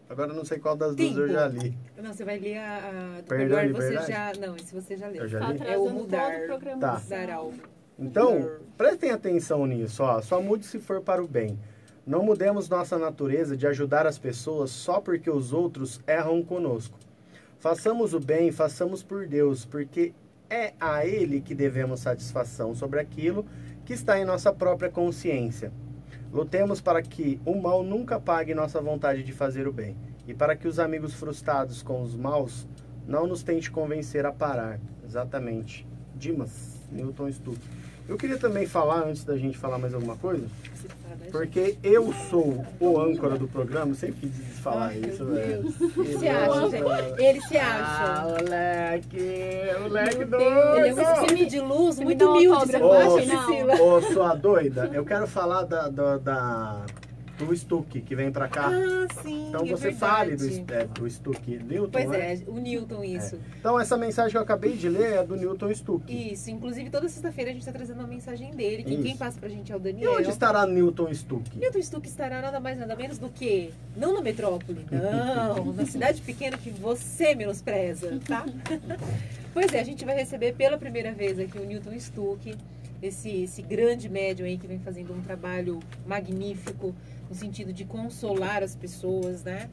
Agora eu não sei qual das duas eu Tempo. já li. Não, você vai ler a do Perdão e melhor, você Liberdade? já. Não, esse você já leu. Eu já Tá li. É o atrasando mudar. todo o programa. Tá. Dar algo. Então, prestem atenção nisso, ó. Só mude se for para o bem. Não mudemos nossa natureza de ajudar as pessoas só porque os outros erram conosco. Façamos o bem, façamos por Deus, porque é a Ele que devemos satisfação sobre aquilo que está em nossa própria consciência. Lutemos para que o mal nunca pague nossa vontade de fazer o bem, e para que os amigos frustrados com os maus não nos tente convencer a parar. Exatamente. Dimas, Newton Stuck. Eu queria também falar, antes da gente falar mais alguma coisa, Você fala, né, porque eu sou o âncora do programa, eu sempre quis falar Ai, isso, meu velho. Ele se acha, gente. Ele se acha. Ah, moleque Meu doido. Deus, ele é um espírito de luz Você muito me dá um humilde. Você autógrafo, não Ô, acha, não. Priscila? Ô, sua doida, eu quero falar do Stuck que vem pra cá. Ah, sim. Então é você verdade. fale do Stuck Newton, Pois né? é, o Newton, isso. Então essa mensagem que eu acabei de ler é do Newton Stuck. Isso, inclusive toda sexta-feira a gente está trazendo uma mensagem dele, que Isso. quem passa pra gente é o E Daniel. onde estará Newton Stuck? Newton Stuck estará nada mais nada menos do que, não na metrópole, não, na cidade pequena que você menospreza, tá? Pois é, a gente vai receber pela primeira vez aqui o Newton Stuck, esse grande médium aí que vem fazendo um trabalho magnífico no sentido de consolar as pessoas, né?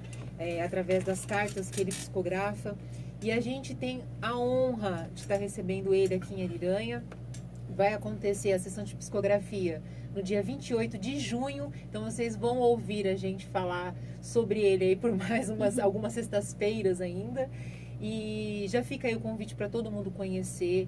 Através das cartas que ele psicografa. E a gente tem a honra de estar recebendo ele aqui em Ariranha. Vai acontecer a sessão de psicografia no dia 28 de junho. Então vocês vão ouvir a gente falar sobre ele aí por mais algumas sextas-feiras ainda. E já fica aí o convite para todo mundo conhecer.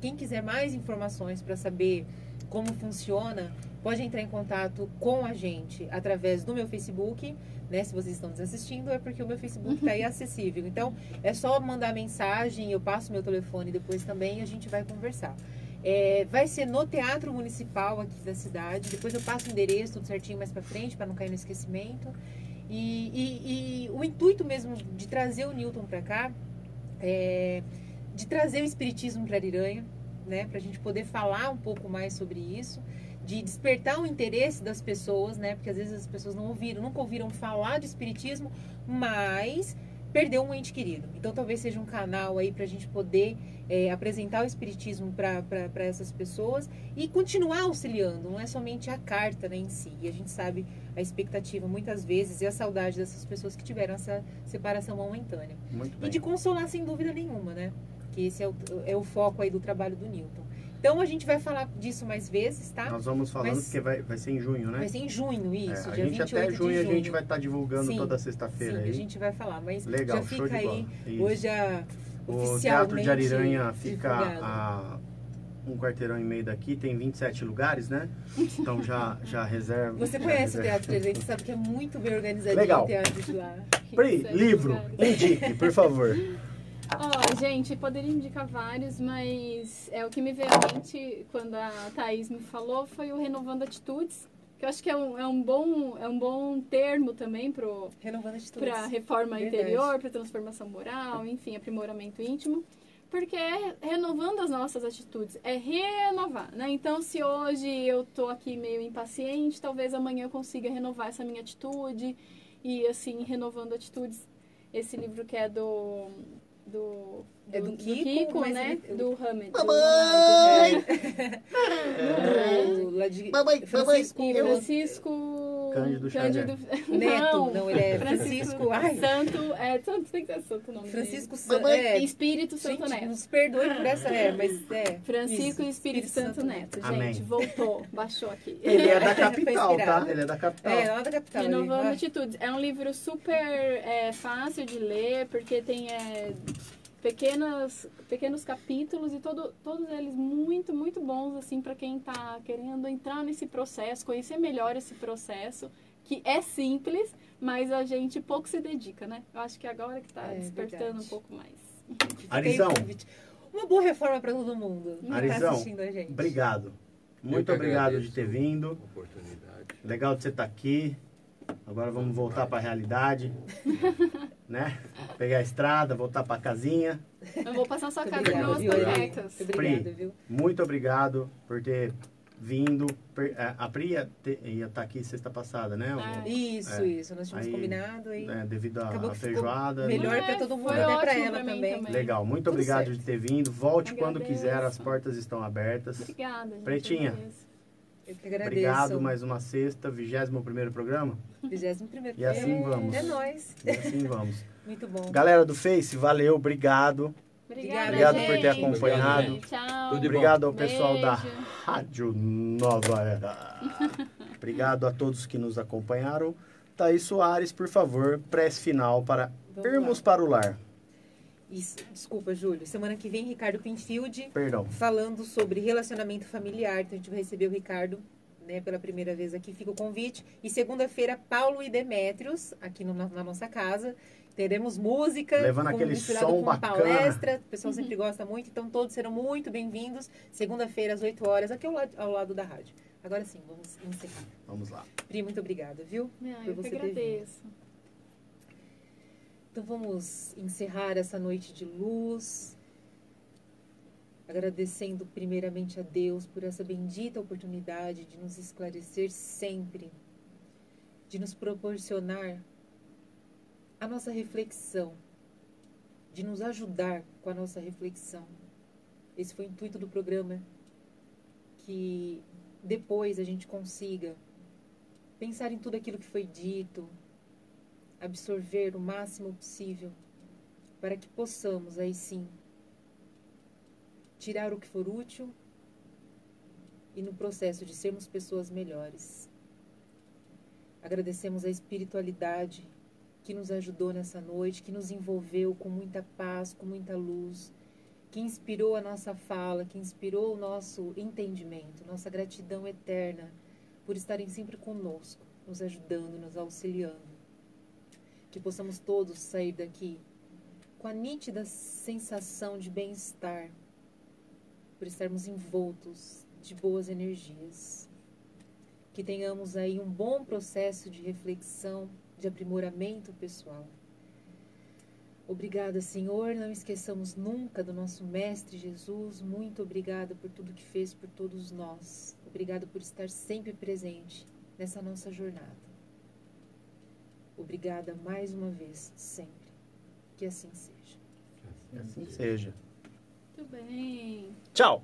Quem quiser mais informações para saber como funciona, pode entrar em contato com a gente através do meu Facebook, né? Se vocês estão nos assistindo, é porque o meu Facebook está aí acessível. Então, é só mandar mensagem, eu passo meu telefone depois também e a gente vai conversar. Vai ser no Teatro Municipal aqui da cidade. Depois eu passo o endereço tudo certinho mais para frente, para não cair no esquecimento. E o intuito mesmo de trazer o Newton para cá é de trazer o espiritismo para Ariranha, né, para a gente poder falar um pouco mais sobre isso, de despertar o interesse das pessoas, né, porque às vezes as pessoas nunca ouviram falar de espiritismo, mas perdeu um ente querido. Então, talvez seja um canal aí para a gente poder apresentar o Espiritismo para essas pessoas e continuar auxiliando. Não é somente a carta, né, em si. E a gente sabe a expectativa, muitas vezes, e a saudade dessas pessoas que tiveram essa separação momentânea. Muito bem. E de consolar, sem dúvida nenhuma, né? Que esse é o foco aí do trabalho do Newton. Então, a gente vai falar disso mais vezes, tá? Nós vamos falando, porque vai ser em junho, né? Vai ser em junho, isso. A dia gente 28 até junho, de a gente vai estar divulgando Sim, toda sexta-feira aí. a gente vai falar, mas Legal, já show fica de bola. aí, Isso. hoje O oficialmente Teatro de Ariranha fica divulgado. a um quarteirão e meio daqui, tem 27 lugares, né? Então já reserva. Você conhece o Teatro de Ariranha, você sabe que é muito bem organizadinho Legal. o teatro de lá. Pri, livro, indique, por favor. Ó, gente, poderia indicar vários, mas o que me veio à mente quando a Thaís me falou foi o Renovando Atitudes, que eu acho que é um bom termo também Renovando Atitudes. para reforma Verdade. interior, para transformação moral, enfim, aprimoramento íntimo, porque é renovando as nossas atitudes, é renovar, né? Então, se hoje eu tô aqui meio impaciente, talvez amanhã eu consiga renovar essa minha atitude e, assim, renovando atitudes. Esse livro que é do Kiko, mas né? ele- Do Hamed. Mamãe! Lá de Mamãe, Francisco E Francisco... Cândido Xavier. Neto, não, ele é Francisco, ai, Santo, tem que ser santo o nome Francisco dele. Espírito Santo gente, Neto. nos perdoe por essa, mas Francisco isso, e Espírito Santo Neto, gente. Amém. Voltou, baixou aqui. Ele é da capital, Foi tá? inspirado. Ele é da capital. lá da capital. Renovando ali. Atitudes. É um livro super fácil de ler, porque tem pequenos capítulos e todos eles muito, muito bons, assim, para quem está querendo entrar nesse processo, conhecer melhor esse processo, que é simples, mas a gente pouco se dedica, né? Eu acho que agora que está despertando verdade. um pouco mais. Arizão, Tem convite. Uma boa reforma para todo mundo que tá Arizão, assistindo a gente. obrigado. Eu Muito que obrigado de agradeço ter vindo. a oportunidade. Legal de você estar aqui. Agora vamos voltar para a realidade, né? Pegar a estrada, voltar para a casinha. Eu vou passar na sua casa Obrigada, com umas viu, Ari? panquecas. Muito obrigada, Pri, viu? muito obrigado por ter vindo. A Pri ia estar aqui sexta passada, né? Isso. Nós tínhamos Aí, combinado aí. Devido Acabou à que ficou feijoada. melhor para todo mundo, foi até para ótimo ela pra mim também. também. Legal, muito Tudo obrigado certo. de ter vindo. Volte quando Agradeço. quiser, as portas estão abertas. Obrigada, gente. Pretinha. agradeço. Eu que agradeço. Obrigado, mais uma sexta, 21º programa. 21º. E assim vamos. É nóis. E assim vamos. Muito bom. Galera do Face, valeu, obrigado. Obrigado por ter gente. acompanhado. Tchau. Tudo de bom. Obrigado ao pessoal da Beijo. Rádio Nova Era. Obrigado a todos que nos acompanharam. Thaís Soares, por favor, prece final para Vamos irmos lá. para o lar. Isso, desculpa, Júlio. Semana que vem, Ricardo Pinfield Perdão. falando sobre relacionamento familiar. Então, a gente vai receber o Ricardo, né, pela primeira vez aqui. Fica o convite. E segunda-feira, Paulo e Demétrios, aqui na nossa casa. Teremos música. Levando aquele misturado som com bacana. palestra. O pessoal sempre gosta muito. Então, todos serão muito bem-vindos. Segunda-feira, às 8 horas, aqui ao lado da rádio. Agora sim, vamos encerrar. Vamos lá. Pri, muito obrigada, viu? Eu que você ter vindo. agradeço. Então vamos encerrar essa noite de luz, agradecendo primeiramente a Deus por essa bendita oportunidade de nos esclarecer sempre, de nos proporcionar a nossa reflexão, de nos ajudar com a nossa reflexão. Esse foi o intuito do programa, que depois a gente consiga pensar em tudo aquilo que foi dito, absorver o máximo possível, para que possamos, aí sim, tirar o que for útil e no processo de sermos pessoas melhores. Agradecemos a espiritualidade que nos ajudou nessa noite, que nos envolveu com muita paz, com muita luz, que inspirou a nossa fala, que inspirou o nosso entendimento, nossa gratidão eterna por estarem sempre conosco, nos ajudando, nos auxiliando. Que possamos todos sair daqui com a nítida sensação de bem-estar, por estarmos envoltos de boas energias. Que tenhamos aí um bom processo de reflexão, de aprimoramento pessoal. Obrigada, Senhor. Não esqueçamos nunca do nosso Mestre Jesus. Muito obrigada por tudo que fez por todos nós. Obrigada por estar sempre presente nessa nossa jornada. Obrigada mais uma vez, sempre. Que assim seja. Que assim seja. Muito bem. Tchau!